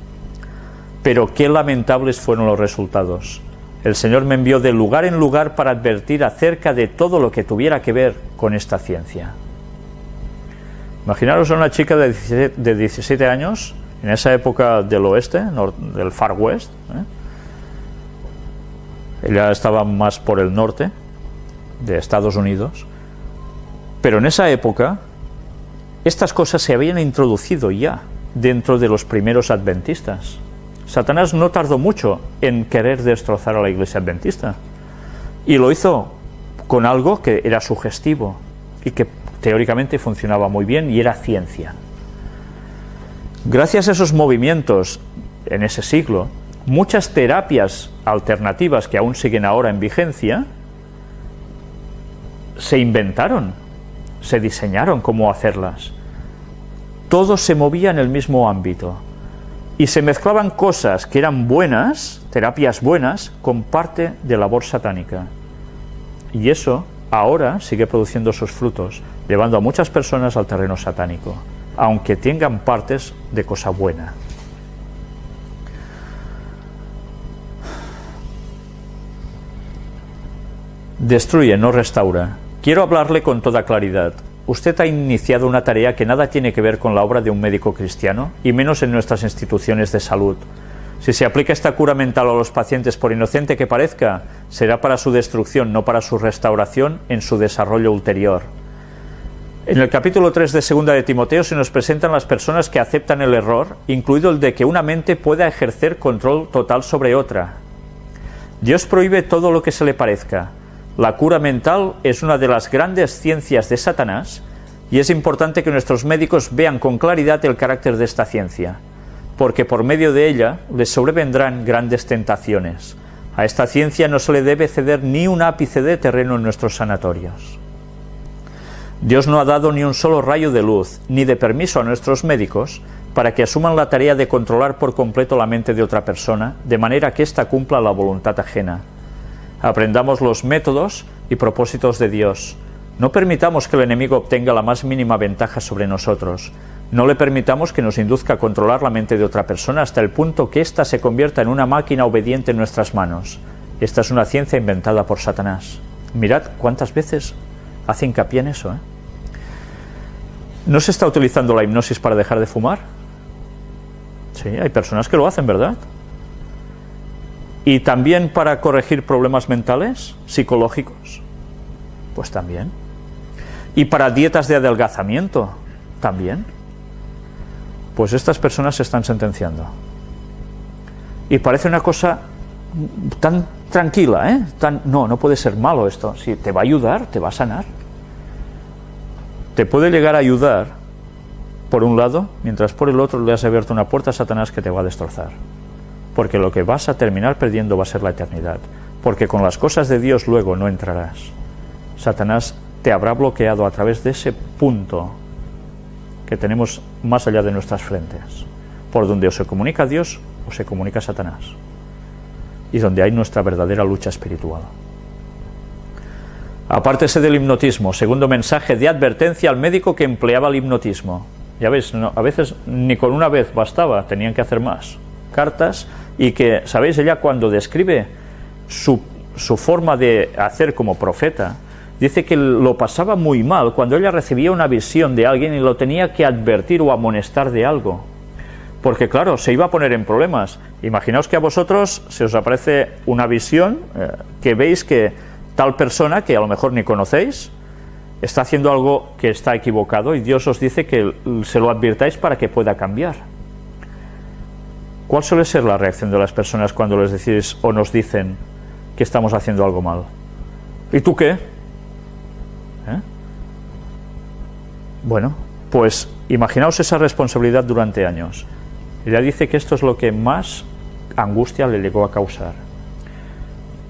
Speaker 1: Pero qué lamentables fueron los resultados. El Señor me envió de lugar en lugar para advertir acerca de todo lo que tuviera que ver con esta ciencia. Imaginaros a una chica de 17 años, en esa época del oeste, del Far West. Ella estaba más por el norte de Estados Unidos. Pero en esa época, estas cosas se habían introducido ya dentro de los primeros adventistas. Satanás no tardó mucho en querer destrozar a la iglesia adventista. Y lo hizo con algo que era sugestivo y que teóricamente funcionaba muy bien y era ciencia. Gracias a esos movimientos en ese siglo, muchas terapias alternativas que aún siguen ahora en vigencia se inventaron, se diseñaron cómo hacerlas. Todo se movía en el mismo ámbito y se mezclaban cosas que eran buenas, terapias buenas, con parte de labor satánica. Y eso ahora sigue produciendo sus frutos, llevando a muchas personas al terreno satánico, aunque tengan partes de cosa buena. Destruye, no restaura. Quiero hablarle con toda claridad. Usted ha iniciado una tarea que nada tiene que ver con la obra de un médico cristiano, y menos en nuestras instituciones de salud. Si se aplica esta cura mental a los pacientes, por inocente que parezca, será para su destrucción, no para su restauración en su desarrollo ulterior. En el capítulo 3 de 2 de Timoteo se nos presentan las personas que aceptan el error, incluido el de que una mente pueda ejercer control total sobre otra. Dios prohíbe todo lo que se le parezca. La cura mental es una de las grandes ciencias de Satanás y es importante que nuestros médicos vean con claridad el carácter de esta ciencia, porque por medio de ella les sobrevendrán grandes tentaciones. A esta ciencia no se le debe ceder ni un ápice de terreno en nuestros sanatorios. Dios no ha dado ni un solo rayo de luz, ni de permiso a nuestros médicos para que asuman la tarea de controlar por completo la mente de otra persona, de manera que ésta cumpla la voluntad ajena. Aprendamos los métodos y propósitos de Dios. No permitamos que el enemigo obtenga la más mínima ventaja sobre nosotros. No le permitamos que nos induzca a controlar la mente de otra persona hasta el punto que ésta se convierta en una máquina obediente en nuestras manos. Esta es una ciencia inventada por Satanás. Mirad cuántas veces hace hincapié en eso, ¿eh? ¿No se está utilizando la hipnosis para dejar de fumar? Sí, hay personas que lo hacen, ¿verdad? ¿Y también para corregir problemas mentales, psicológicos? Pues también. ¿Y para dietas de adelgazamiento? También. Pues estas personas se están sentenciando. Y parece una cosa tan tranquila, ¿eh? No puede ser malo esto. Si te va a ayudar, te va a sanar. Te puede llegar a ayudar, por un lado, mientras por el otro le has abierto una puerta a Satanás que te va a destrozar. Porque lo que vas a terminar perdiendo va a ser la eternidad. Porque con las cosas de Dios luego no entrarás. Satanás te habrá bloqueado a través de ese punto que tenemos más allá de nuestras frentes, por donde o se comunica Dios o se comunica Satanás, y donde hay nuestra verdadera lucha espiritual. Apártese del hipnotismo. Segundo mensaje de advertencia al médico que empleaba el hipnotismo. Ya veis, a veces ni con una vez bastaba, tenían que hacer más cartas, y que, ¿sabéis? Ella cuando describe su forma de hacer como profeta, dice que lo pasaba muy mal cuando ella recibía una visión de alguien y lo tenía que advertir o amonestar de algo, porque claro, se iba a poner en problemas. Imaginaos que a vosotros se os aparece una visión que veis que tal persona, que a lo mejor ni conocéis, está haciendo algo que está equivocado, y Dios os dice que se lo advirtáis para que pueda cambiar. ¿Cuál suele ser la reacción de las personas cuando les decís o nos dicen que estamos haciendo algo mal? ¿Y tú qué? Bueno, pues imaginaos esa responsabilidad durante años. Ella dice que esto es lo que más angustia le llegó a causar.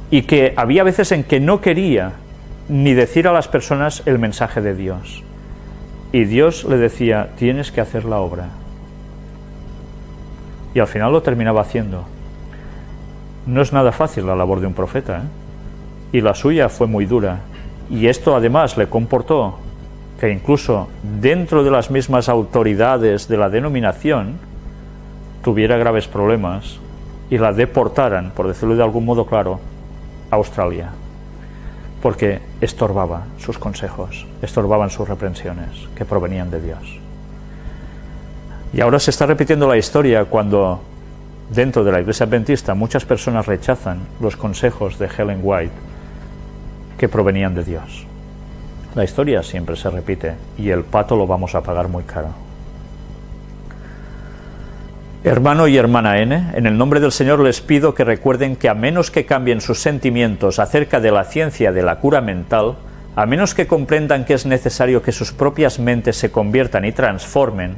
Speaker 1: Y que había veces en que no quería ni decir a las personas el mensaje de Dios. Y Dios le decía, tienes que hacer la obra. Y al final lo terminaba haciendo. No es nada fácil la labor de un profeta, ¿eh? Y la suya fue muy dura. Y esto además le comportó que incluso dentro de las mismas autoridades de la denominación tuviera graves problemas y la deportaran, por decirlo de algún modo claro, a Australia, porque estorbaba sus consejos, estorbaban sus reprensiones que provenían de Dios. Y ahora se está repitiendo la historia cuando dentro de la Iglesia Adventista muchas personas rechazan los consejos de Ellen White que provenían de Dios. La historia siempre se repite y el pato lo vamos a pagar muy caro. Hermano y hermana N, en el nombre del Señor les pido que recuerden que a menos que cambien sus sentimientos acerca de la ciencia de la cura mental, a menos que comprendan que es necesario que sus propias mentes se conviertan y transformen,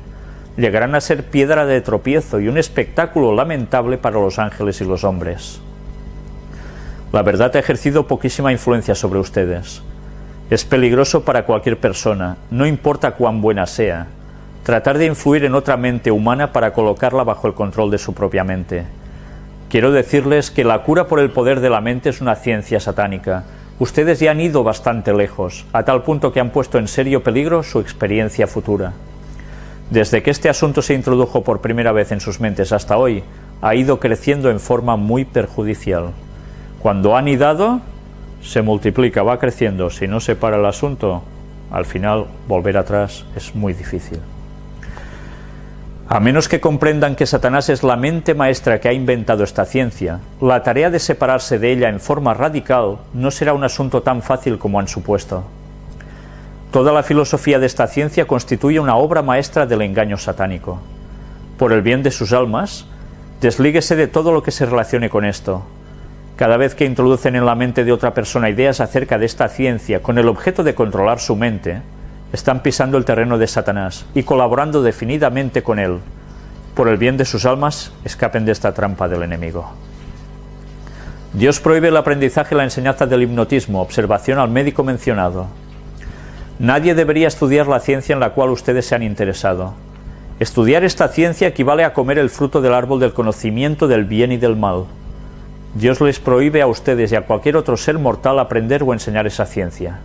Speaker 1: llegarán a ser piedra de tropiezo y un espectáculo lamentable para los ángeles y los hombres. La verdad ha ejercido poquísima influencia sobre ustedes. Es peligroso para cualquier persona, no importa cuán buena sea, tratar de influir en otra mente humana para colocarla bajo el control de su propia mente. Quiero decirles que la cura por el poder de la mente es una ciencia satánica. Ustedes ya han ido bastante lejos, a tal punto que han puesto en serio peligro su experiencia futura. Desde que este asunto se introdujo por primera vez en sus mentes hasta hoy, ha ido creciendo en forma muy perjudicial. Cuando han anidado, se multiplica, va creciendo. Si no se para el asunto, al final volver atrás es muy difícil. A menos que comprendan que Satanás es la mente maestra que ha inventado esta ciencia, la tarea de separarse de ella en forma radical no será un asunto tan fácil como han supuesto. Toda la filosofía de esta ciencia constituye una obra maestra del engaño satánico. Por el bien de sus almas, deslíguese de todo lo que se relacione con esto. Cada vez que introducen en la mente de otra persona ideas acerca de esta ciencia con el objeto de controlar su mente, están pisando el terreno de Satanás y colaborando definidamente con él. Por el bien de sus almas, escapen de esta trampa del enemigo. Dios prohíbe el aprendizaje y la enseñanza del hipnotismo, observación al médico mencionado. Nadie debería estudiar la ciencia en la cual ustedes se han interesado. Estudiar esta ciencia equivale a comer el fruto del árbol del conocimiento del bien y del mal. Dios les prohíbe a ustedes y a cualquier otro ser mortal aprender o enseñar esa ciencia.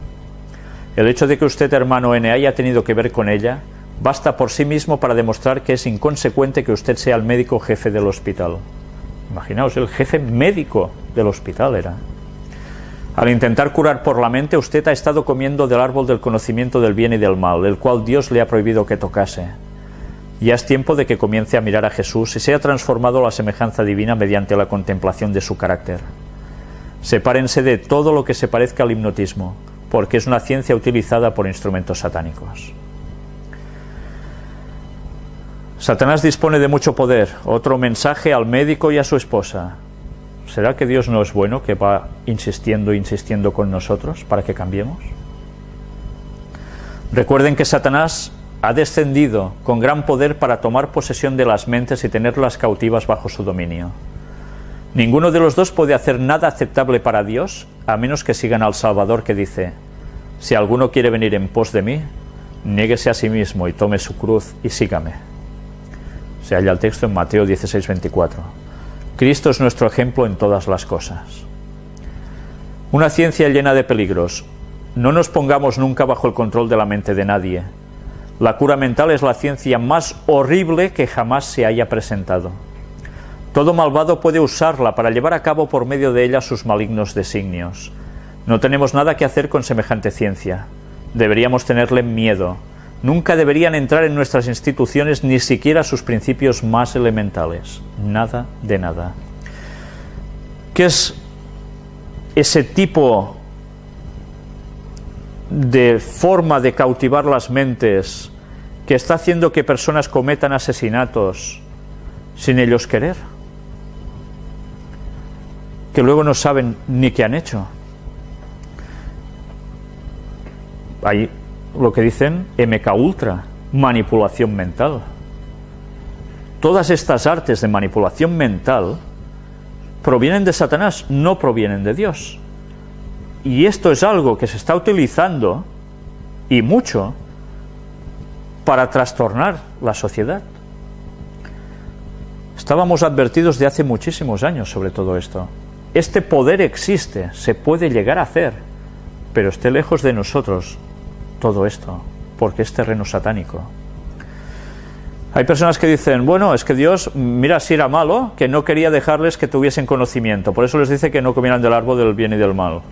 Speaker 1: El hecho de que usted, hermano N, haya tenido que ver con ella, basta por sí mismo para demostrar que es inconsecuente que usted sea el médico jefe del hospital. Imaginaos, el jefe médico del hospital era. Al intentar curar por la mente, usted ha estado comiendo del árbol del conocimiento del bien y del mal, el cual Dios le ha prohibido que tocase. Ya es tiempo de que comience a mirar a Jesús y sea transformado a la semejanza divina mediante la contemplación de su carácter. Sepárense de todo lo que se parezca al hipnotismo, porque es una ciencia utilizada por instrumentos satánicos. Satanás dispone de mucho poder. Otro mensaje al médico y a su esposa. ¿Será que Dios no es bueno, que va insistiendo con nosotros para que cambiemos? Recuerden que Satanás ha descendido con gran poder para tomar posesión de las mentes y tenerlas cautivas bajo su dominio. Ninguno de los dos puede hacer nada aceptable para Dios, a menos que sigan al Salvador, que dice: si alguno quiere venir en pos de mí, niéguese a sí mismo y tome su cruz y sígame. Se halla el texto en Mateo 16:24. Cristo es nuestro ejemplo en todas las cosas. Una ciencia llena de peligros. No nos pongamos nunca bajo el control de la mente de nadie. La cura mental es la ciencia más horrible que jamás se haya presentado. Todo malvado puede usarla para llevar a cabo por medio de ella sus malignos designios. No tenemos nada que hacer con semejante ciencia. Deberíamos tenerle miedo. Nunca deberían entrar en nuestras instituciones ni siquiera sus principios más elementales. Nada de nada. ¿Qué es ese tipo de forma de cautivar las mentes que está haciendo que personas cometan asesinatos sin ellos querer? Que luego no saben ni qué han hecho. Hay lo que dicen MK Ultra, manipulación mental. Todas estas artes de manipulación mental provienen de Satanás, no provienen de Dios. Y esto es algo que se está utilizando, y mucho, para trastornar la sociedad. Estábamos advertidos de hace muchísimos años sobre todo esto. Este poder existe, se puede llegar a hacer, pero esté lejos de nosotros todo esto, porque es terreno satánico. Hay personas que dicen: bueno, es que Dios, mira, si era malo, que no quería dejarles que tuviesen conocimiento, por eso les dice que no comieran del árbol del bien y del mal.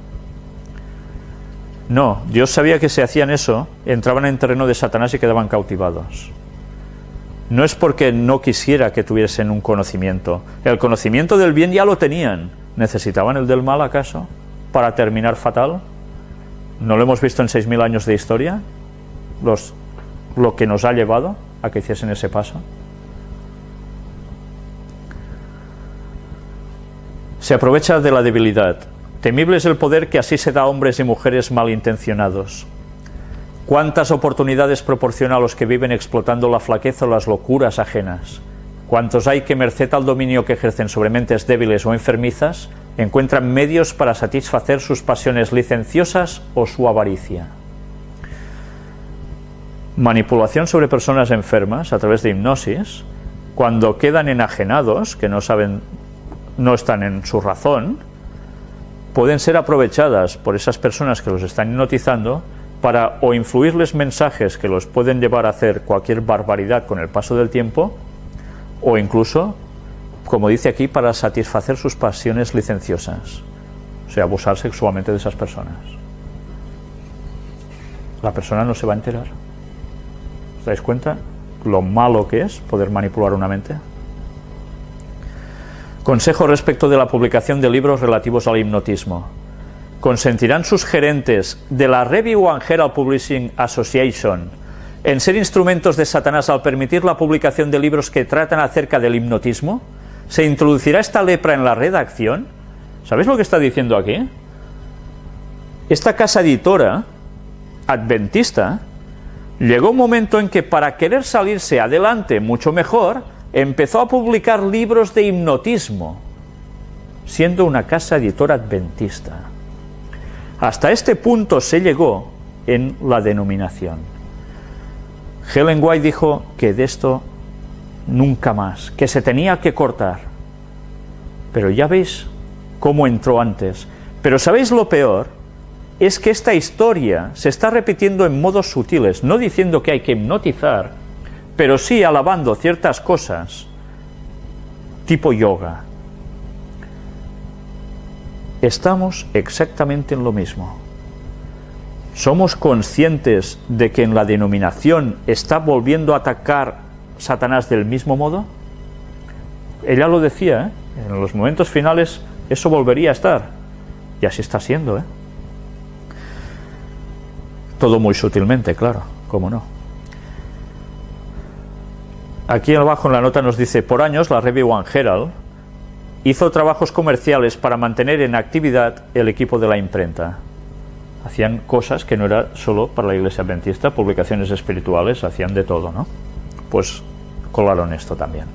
Speaker 1: No, Dios sabía que si hacían eso, entraban en terreno de Satanás y quedaban cautivados. No es porque no quisiera que tuviesen un conocimiento. El conocimiento del bien ya lo tenían. ¿Necesitaban el del mal acaso para terminar fatal? ¿No lo hemos visto en 6.000 años de historia? Lo que nos ha llevado a que hiciesen ese paso. Se aprovecha de la debilidad. Temible es el poder que así se da a hombres y mujeres malintencionados. ¿Cuántas oportunidades proporciona a los que viven explotando la flaqueza o las locuras ajenas? ¿Cuántos hay que, merced al dominio que ejercen sobre mentes débiles o enfermizas, encuentran medios para satisfacer sus pasiones licenciosas o su avaricia? Manipulación sobre personas enfermas a través de hipnosis, cuando quedan enajenados, que no están en su razón, pueden ser aprovechadas por esas personas que los están hipnotizando para o influirles mensajes que los pueden llevar a hacer cualquier barbaridad con el paso del tiempo, o incluso, como dice aquí, para satisfacer sus pasiones licenciosas, o sea, abusar sexualmente de esas personas. La persona no se va a enterar. ¿Os dais cuenta lo malo que es poder manipular una mente? Consejo respecto de la publicación de libros relativos al hipnotismo. ¿Consentirán sus gerentes de la Review and Herald Publishing Association en ser instrumentos de Satanás al permitir la publicación de libros que tratan acerca del hipnotismo? ¿Se introducirá esta lepra en la redacción? ¿Sabéis lo que está diciendo aquí? Esta casa editora adventista llegó un momento en que, para querer salirse adelante mucho mejor, empezó a publicar libros de hipnotismo, siendo una casa editora adventista. Hasta este punto se llegó en la denominación. Ellen White dijo que de esto nunca más, que se tenía que cortar. Pero ya veis cómo entró antes. Pero ¿sabéis lo peor? Es que esta historia se está repitiendo en modos sutiles, no diciendo que hay que hipnotizar, pero sí alabando ciertas cosas, tipo yoga. Estamos exactamente en lo mismo. ¿Somos conscientes de que en la denominación está volviendo a atacar Satanás del mismo modo? Ella lo decía, en los momentos finales eso volvería a estar, y así está siendo, Todo muy sutilmente, claro, cómo no. Aquí abajo en la nota nos dice: por años la Review and Herald hizo trabajos comerciales para mantener en actividad el equipo de la imprenta. Hacían cosas que no era solo para la Iglesia Adventista, publicaciones espirituales, hacían de todo, ¿no? Pues colaron esto también.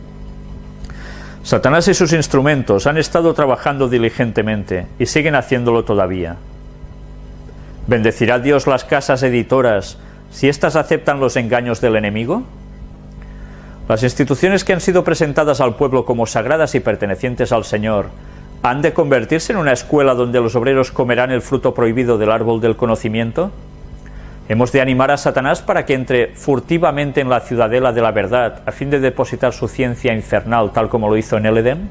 Speaker 1: Satanás y sus instrumentos han estado trabajando diligentemente y siguen haciéndolo todavía. ¿Bendecirá Dios las casas editoras si éstas aceptan los engaños del enemigo? Las instituciones que han sido presentadas al pueblo como sagradas y pertenecientes al Señor, ¿han de convertirse en una escuela donde los obreros comerán el fruto prohibido del árbol del conocimiento? ¿Hemos de animar a Satanás para que entre furtivamente en la ciudadela de la verdad a fin de depositar su ciencia infernal tal como lo hizo en el Edén?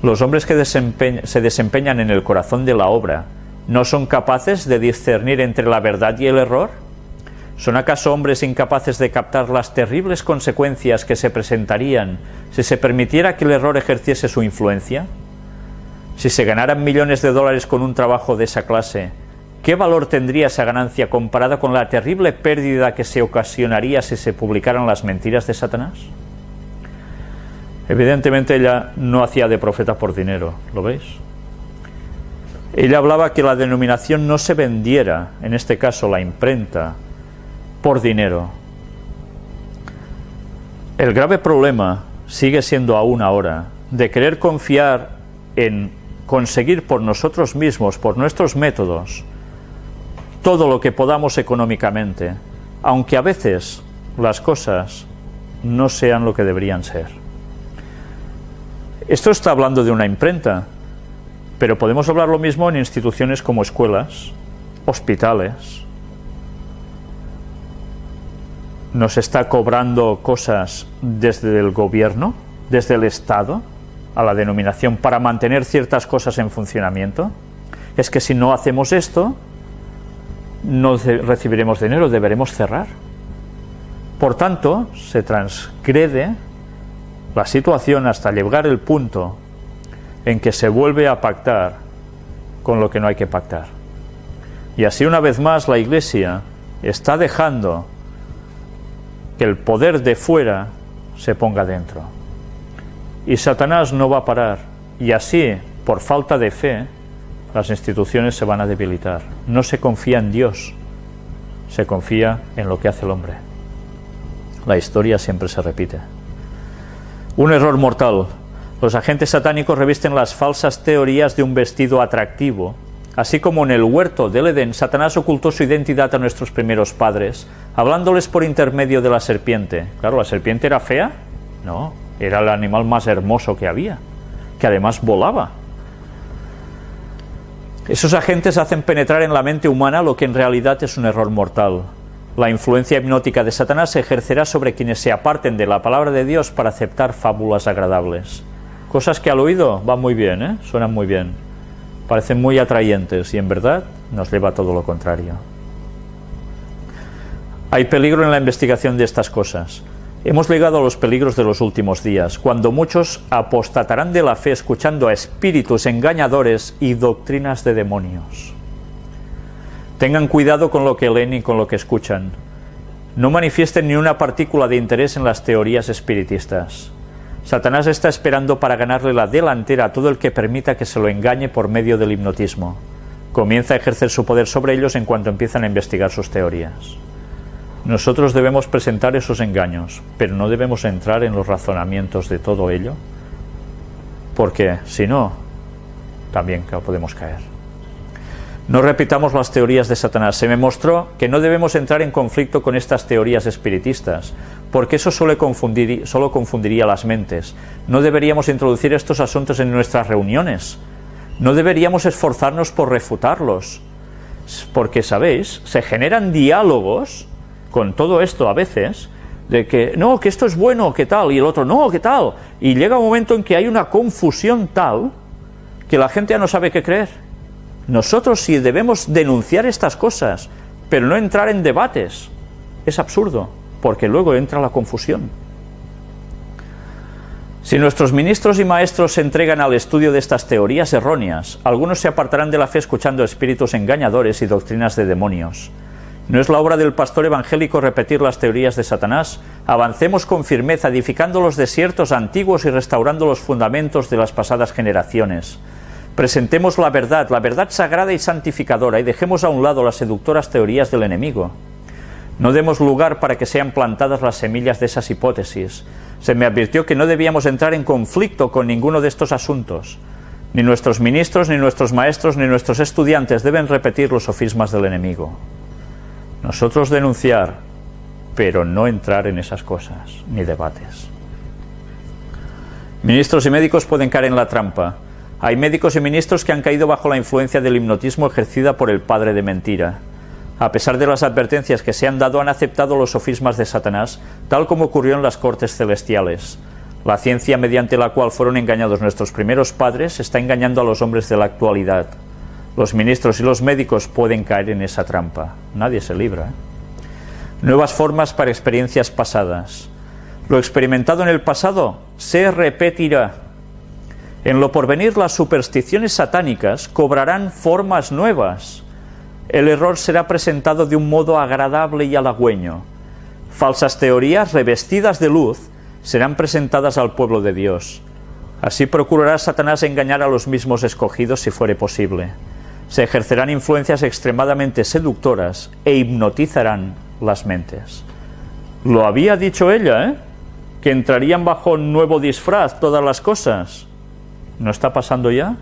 Speaker 1: Los hombres que se desempeñan en el corazón de la obra ¿no son capaces de discernir entre la verdad y el error? ¿Son acaso hombres incapaces de captar las terribles consecuencias que se presentarían si se permitiera que el error ejerciese su influencia? Si se ganaran millones de dólares con un trabajo de esa clase, ¿qué valor tendría esa ganancia comparada con la terrible pérdida que se ocasionaría si se publicaran las mentiras de Satanás? Evidentemente ella no hacía de profeta por dinero, ¿lo veis? Ella hablaba que la denominación no se vendiera, en este caso la imprenta, por dinero. El grave problema sigue siendo aún ahora de querer confiar en conseguir por nosotros mismos, por nuestros métodos, todo lo que podamos económicamente, aunque a veces las cosas no sean lo que deberían ser. Esto está hablando de una imprenta, pero podemos hablar lo mismo en instituciones como escuelas, hospitales. ¿Nos está cobrando cosas desde el gobierno, desde el Estado, a la denominación para mantener ciertas cosas en funcionamiento? Es que si no hacemos esto, no recibiremos dinero, deberemos cerrar. Por tanto, se transgrede la situación hasta llegar el punto en que se vuelve a pactar con lo que no hay que pactar. Y así una vez más la Iglesia está dejando que el poder de fuera se ponga dentro. Y Satanás no va a parar. Y así, por falta de fe, las instituciones se van a debilitar. No se confía en Dios se confía en lo que hace el hombre. La historia siempre se repite. Un error mortal. Los agentes satánicos revisten las falsas teorías de un vestido atractivo. Así como en el huerto del Edén, Satanás ocultó su identidad a nuestros primeros padres, hablándoles por intermedio de la serpiente. Claro, ¿la serpiente era fea? No, era el animal más hermoso que había, que además volaba. Esos agentes hacen penetrar en la mente humana lo que en realidad es un error mortal. La influencia hipnótica de Satanás se ejercerá sobre quienes se aparten de la palabra de Dios para aceptar fábulas agradables. Cosas que al oído van muy bien, suenan muy bien, parecen muy atrayentes y en verdad nos lleva a todo lo contrario. Hay peligro en la investigación de estas cosas. Hemos llegado a los peligros de los últimos días, cuando muchos apostatarán de la fe escuchando a espíritus engañadores y doctrinas de demonios. Tengan cuidado con lo que leen y con lo que escuchan. No manifiesten ni una partícula de interés en las teorías espiritistas. Satanás está esperando para ganarle la delantera a todo el que permita que se lo engañe por medio del hipnotismo. Comienza a ejercer su poder sobre ellos en cuanto empiezan a investigar sus teorías. Nosotros debemos presentar esos engaños, pero no debemos entrar en los razonamientos de todo ello, porque si no, también podemos caer. No repitamos las teorías de Satanás. Se me mostró que no debemos entrar en conflicto con estas teorías espiritistas, porque eso solo confundiría las mentes. No deberíamos introducir estos asuntos en nuestras reuniones. No deberíamos esforzarnos por refutarlos, porque, ¿sabéis? Se generan diálogos con todo esto a veces, de que, no, que esto es bueno, ¿qué tal? Y el otro, no, ¿qué tal? Y llega un momento en que hay una confusión tal que la gente ya no sabe qué creer. Nosotros sí debemos denunciar estas cosas, pero no entrar en debates. Es absurdo, porque luego entra la confusión. Si nuestros ministros y maestros se entregan al estudio de estas teorías erróneas, algunos se apartarán de la fe escuchando espíritus engañadores y doctrinas de demonios. ¿No es la obra del pastor evangélico repetir las teorías de Satanás? Avancemos con firmeza, edificando los desiertos antiguos y restaurando los fundamentos de las pasadas generaciones. Presentemos la verdad sagrada y santificadora, y dejemos a un lado las seductoras teorías del enemigo. No demos lugar para que sean plantadas las semillas de esas hipótesis. Se me advirtió que no debíamos entrar en conflicto con ninguno de estos asuntos. Ni nuestros ministros, ni nuestros maestros, ni nuestros estudiantes deben repetir los sofismas del enemigo. Nosotros denunciar, pero no entrar en esas cosas, ni debates. Ministros y médicos pueden caer en la trampa. Hay médicos y ministros que han caído bajo la influencia del hipnotismo ejercida por el padre de mentira. A pesar de las advertencias que se han dado, han aceptado los sofismas de Satanás, tal como ocurrió en las cortes celestiales. La ciencia mediante la cual fueron engañados nuestros primeros padres está engañando a los hombres de la actualidad. Los ministros y los médicos pueden caer en esa trampa. Nadie se libra. Nuevas formas para experiencias pasadas. Lo experimentado en el pasado se repetirá. En lo porvenir, las supersticiones satánicas cobrarán formas nuevas. El error será presentado de un modo agradable y halagüeño. Falsas teorías revestidas de luz serán presentadas al pueblo de Dios. Así procurará Satanás engañar a los mismos escogidos si fuere posible. Se ejercerán influencias extremadamente seductoras e hipnotizarán las mentes. Lo había dicho ella, que entrarían bajo un nuevo disfraz todas las cosas. ¿No está pasando ya?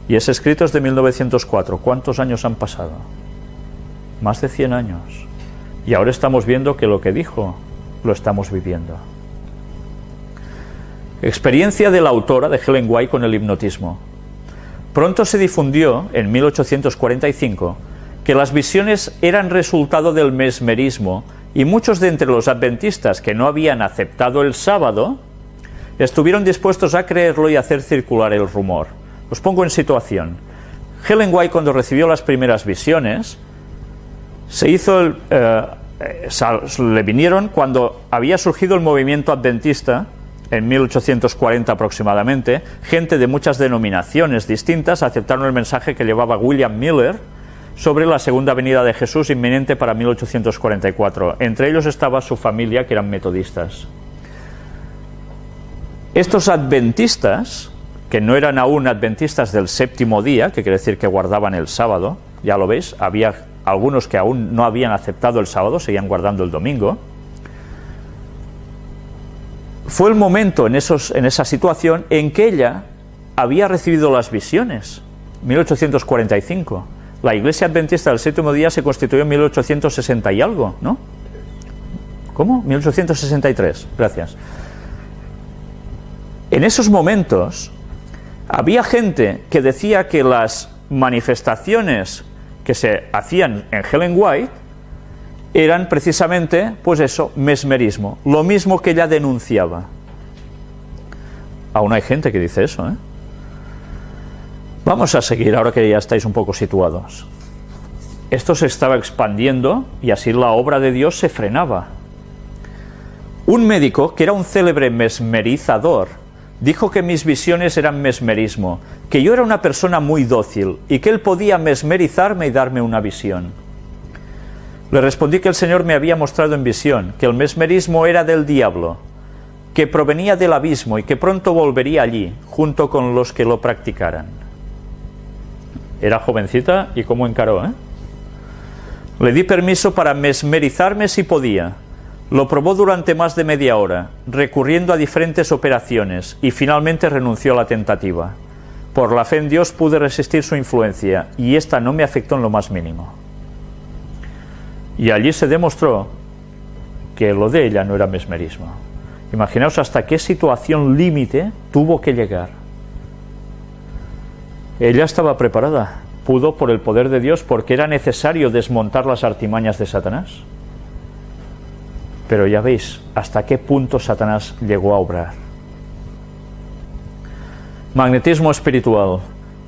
Speaker 1: Y ese escrito es de 1904. ¿Cuántos años han pasado? Más de 100 años. Y ahora estamos viendo que lo que dijo lo estamos viviendo. Experiencia de la autora de Ellen White con el hipnotismo. Pronto se difundió, en 1845, que las visiones eran resultado del mesmerismo, y muchos de entre los adventistas que no habían aceptado el sábado estuvieron dispuestos a creerlo y hacer circular el rumor. Os pongo en situación. Ellen White, cuando recibió las primeras visiones, le vinieron cuando había surgido el movimiento adventista, en 1840 aproximadamente. Gente de muchas denominaciones distintas aceptaron el mensaje que llevaba William Miller sobre la segunda venida de Jesús inminente para 1844. Entre ellos estaba su familia, que eran metodistas. Estos adventistas, que no eran aún adventistas del séptimo día, que quiere decir que guardaban el sábado, ya lo veis, había algunos que aún no habían aceptado el sábado, seguían guardando el domingo. Fue el momento en esa situación en que ella había recibido las visiones, 1845. La Iglesia Adventista del Séptimo Día se constituyó en 1860 y algo, ¿no? ¿Cómo? 1863, gracias. En esos momentos había gente que decía que las manifestaciones que se hacían en Ellen White eran precisamente, pues eso, mesmerismo, lo mismo que ella denunciaba. Aún hay gente que dice eso, ¿eh? Vamos a seguir ahora que ya estáis un poco situados. Esto se estaba expandiendo y así la obra de Dios se frenaba. Un médico, que era un célebre mesmerizador, dijo que mis visiones eran mesmerismo, que yo era una persona muy dócil y que él podía mesmerizarme y darme una visión. Le respondí que el Señor me había mostrado en visión que el mesmerismo era del diablo, que provenía del abismo y que pronto volvería allí, junto con los que lo practicaran. Era jovencita y cómo encaró, ¿eh? Le di permiso para mesmerizarme si podía. Lo probó durante más de media hora, recurriendo a diferentes operaciones, y finalmente renunció a la tentativa. Por la fe en Dios pude resistir su influencia, y esta no me afectó en lo más mínimo. Y allí se demostró que lo de ella no era mesmerismo. Imaginaos hasta qué situación límite tuvo que llegar. Ella estaba preparada, pudo por el poder de Dios, porque era necesario desmontar las artimañas de Satanás. Pero ya veis hasta qué punto Satanás llegó a obrar. Magnetismo espiritual.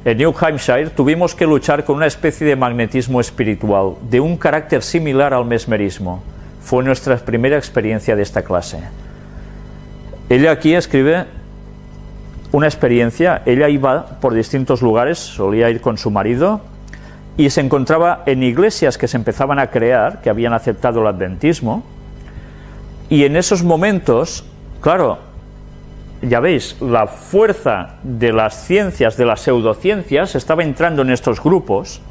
Speaker 1: En New Hampshire tuvimos que luchar con una especie de magnetismo espiritual, de un carácter similar al mesmerismo. Fue nuestra primera experiencia de esta clase. Ella aquí escribe una experiencia. Ella iba por distintos lugares, solía ir con su marido, y se encontraba en iglesias que se empezaban a crear, que habían aceptado el adventismo, y en esos momentos, claro, ya veis, la fuerza de las ciencias, de las pseudociencias, estaba entrando en estos grupos,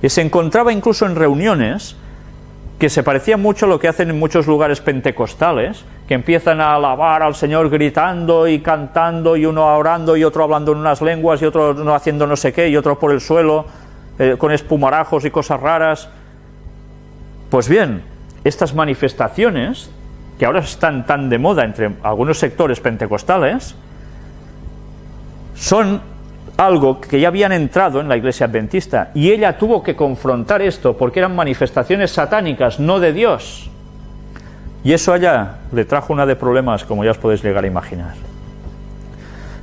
Speaker 1: y se encontraba incluso en reuniones que se parecía mucho a lo que hacen en muchos lugares pentecostales, que empiezan a alabar al Señor gritando y cantando, y uno orando y otro hablando en unas lenguas y otro no haciendo no sé qué, y otro por el suelo con espumarajos y cosas raras. Pues bien, estas manifestaciones que ahora están tan de moda entre algunos sectores pentecostales son algo que ya habían entrado en la Iglesia Adventista, y ella tuvo que confrontar esto porque eran manifestaciones satánicas, no de Dios, y eso a ella le trajo una de problemas, como ya os podéis llegar a imaginar.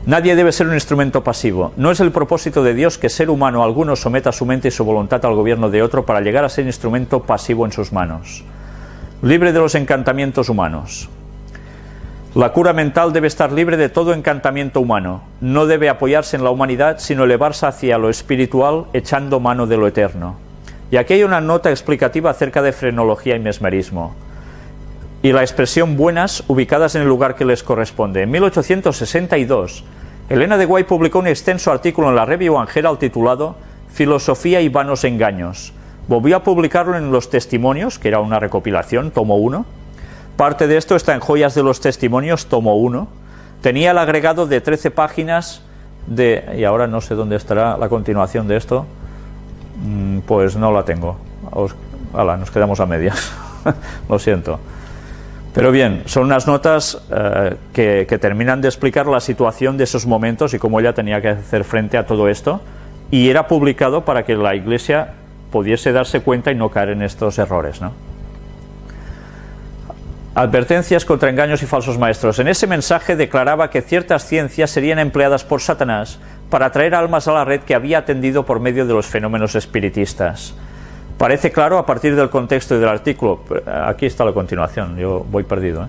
Speaker 1: Nadie debe ser un instrumento pasivo. No es el propósito de Dios que ser humano alguno someta su mente y su voluntad al gobierno de otro para llegar a ser instrumento pasivo en sus manos, libre de los encantamientos humanos. La cura mental debe estar libre de todo encantamiento humano. No debe apoyarse en la humanidad, sino elevarse hacia lo espiritual, echando mano de lo eterno. Y aquí hay una nota explicativa acerca de frenología y mesmerismo, y la expresión buenas ubicadas en el lugar que les corresponde. En 1862, Elena de White publicó un extenso artículo en la Review and Herald titulado Filosofía y vanos engaños. Volvió a publicarlo en Los Testimonios, que era una recopilación, tomo 1. Parte de esto está en Joyas de los Testimonios, tomo 1. Tenía el agregado de 13 páginas de... y ahora no sé dónde estará la continuación de esto. Pues no la tengo. Nos quedamos a medias. Lo siento. Pero bien, son unas notas que terminan de explicar la situación de esos momentos y cómo ella tenía que hacer frente a todo esto. Y era publicado para que la Iglesia pudiese darse cuenta y no caer en estos errores, ¿no? Advertencias contra engaños y falsos maestros. En ese mensaje declaraba que ciertas ciencias serían empleadas por Satanás para atraer almas a la red que había atendido por medio de los fenómenos espiritistas. Parece claro a partir del contexto y del artículo. Aquí está la continuación, yo voy perdido, ¿eh?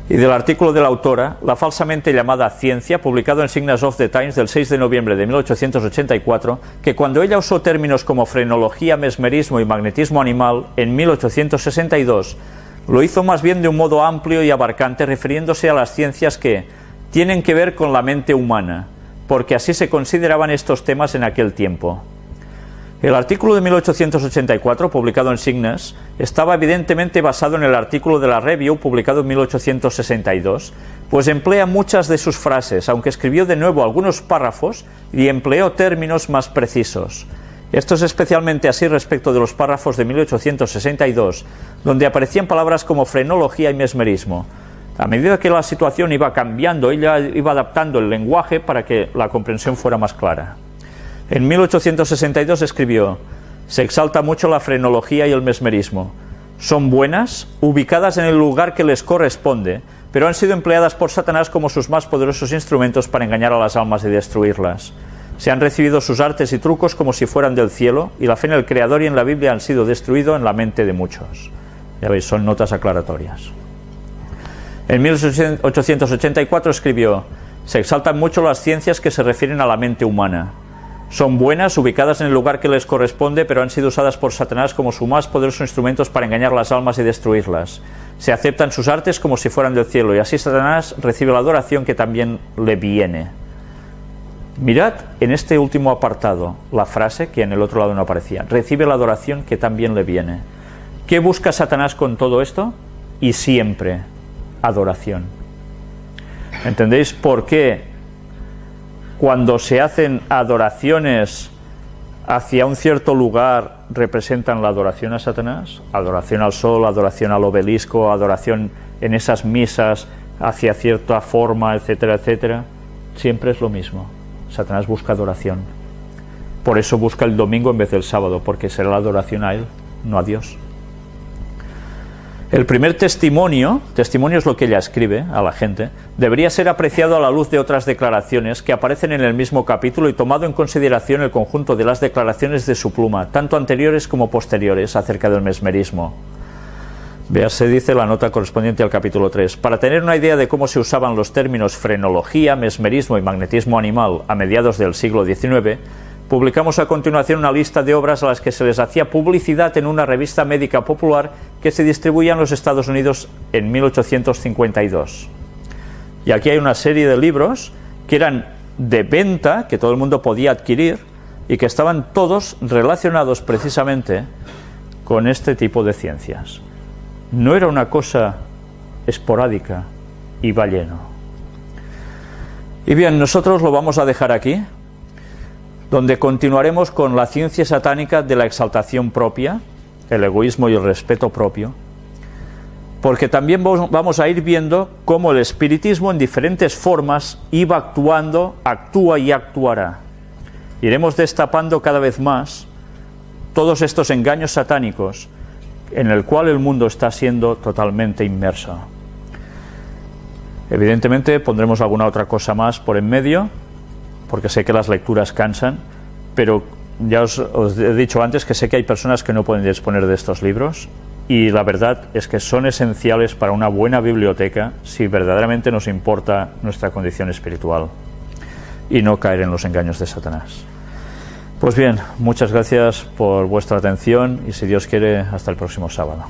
Speaker 1: Y del artículo de la autora, la falsamente llamada ciencia, publicado en Signals of the Times del 6 de noviembre de 1884, que cuando ella usó términos como frenología, mesmerismo y magnetismo animal en 1862, lo hizo más bien de un modo amplio y abarcante, refiriéndose a las ciencias que tienen que ver con la mente humana, porque así se consideraban estos temas en aquel tiempo. El artículo de 1884, publicado en Signes, estaba evidentemente basado en el artículo de la Review, publicado en 1862, pues emplea muchas de sus frases, aunque escribió de nuevo algunos párrafos y empleó términos más precisos. Esto es especialmente así respecto de los párrafos de 1862, donde aparecían palabras como frenología y mesmerismo. A medida que la situación iba cambiando, ella iba adaptando el lenguaje para que la comprensión fuera más clara. En 1862 escribió: se exalta mucho la frenología y el mesmerismo. Son buenas, ubicadas en el lugar que les corresponde, pero han sido empleadas por Satanás como sus más poderosos instrumentos para engañar a las almas y destruirlas. Se han recibido sus artes y trucos como si fueran del cielo, y la fe en el Creador y en la Biblia han sido destruidos en la mente de muchos. Ya veis, son notas aclaratorias. En 1884 escribió: se exaltan mucho las ciencias que se refieren a la mente humana. Son buenas, ubicadas en el lugar que les corresponde, pero han sido usadas por Satanás como sus más poderosos instrumentos para engañar las almas y destruirlas. Se aceptan sus artes como si fueran del cielo, y así Satanás recibe la adoración que también le viene. Mirad en este último apartado la frase que en el otro lado no aparecía: recibe la adoración que también le viene. ¿Qué busca Satanás con todo esto? Y siempre adoración. ¿Entendéis por qué cuando se hacen adoraciones hacia un cierto lugar representan la adoración a Satanás? Adoración al sol, adoración al obelisco, adoración en esas misas hacia cierta forma, etcétera, etcétera. Siempre es lo mismo. Satanás busca adoración. Por eso busca el domingo en vez del sábado, porque será la adoración a él, no a Dios. El primer testimonio es lo que ella escribe a la gente, debería ser apreciado a la luz de otras declaraciones que aparecen en el mismo capítulo y tomado en consideración el conjunto de las declaraciones de su pluma, tanto anteriores como posteriores, acerca del mesmerismo. Se dice la nota correspondiente al capítulo 3. Para tener una idea de cómo se usaban los términos frenología, mesmerismo y magnetismo animal a mediados del siglo XIX, publicamos a continuación una lista de obras a las que se les hacía publicidad en una revista médica popular que se distribuía en los Estados Unidos en 1852. Y aquí hay una serie de libros que eran de venta, que todo el mundo podía adquirir, y que estaban todos relacionados precisamente con este tipo de ciencias. No era una cosa esporádica, iba lleno. Y bien, nosotros lo vamos a dejar aquí, donde continuaremos con la ciencia satánica de la exaltación propia, el egoísmo y el respeto propio, porque también vamos a ir viendo cómo el espiritismo en diferentes formas iba actuando, actúa y actuará. Iremos destapando cada vez más todos estos engaños satánicos en el cual el mundo está siendo totalmente inmerso. Evidentemente pondremos alguna otra cosa más por en medio, porque sé que las lecturas cansan, pero ya os he dicho antes que sé que hay personas que no pueden disponer de estos libros, y la verdad es que son esenciales para una buena biblioteca si verdaderamente nos importa nuestra condición espiritual y no caer en los engaños de Satanás. Pues bien, muchas gracias por vuestra atención y si Dios quiere, hasta el próximo sábado.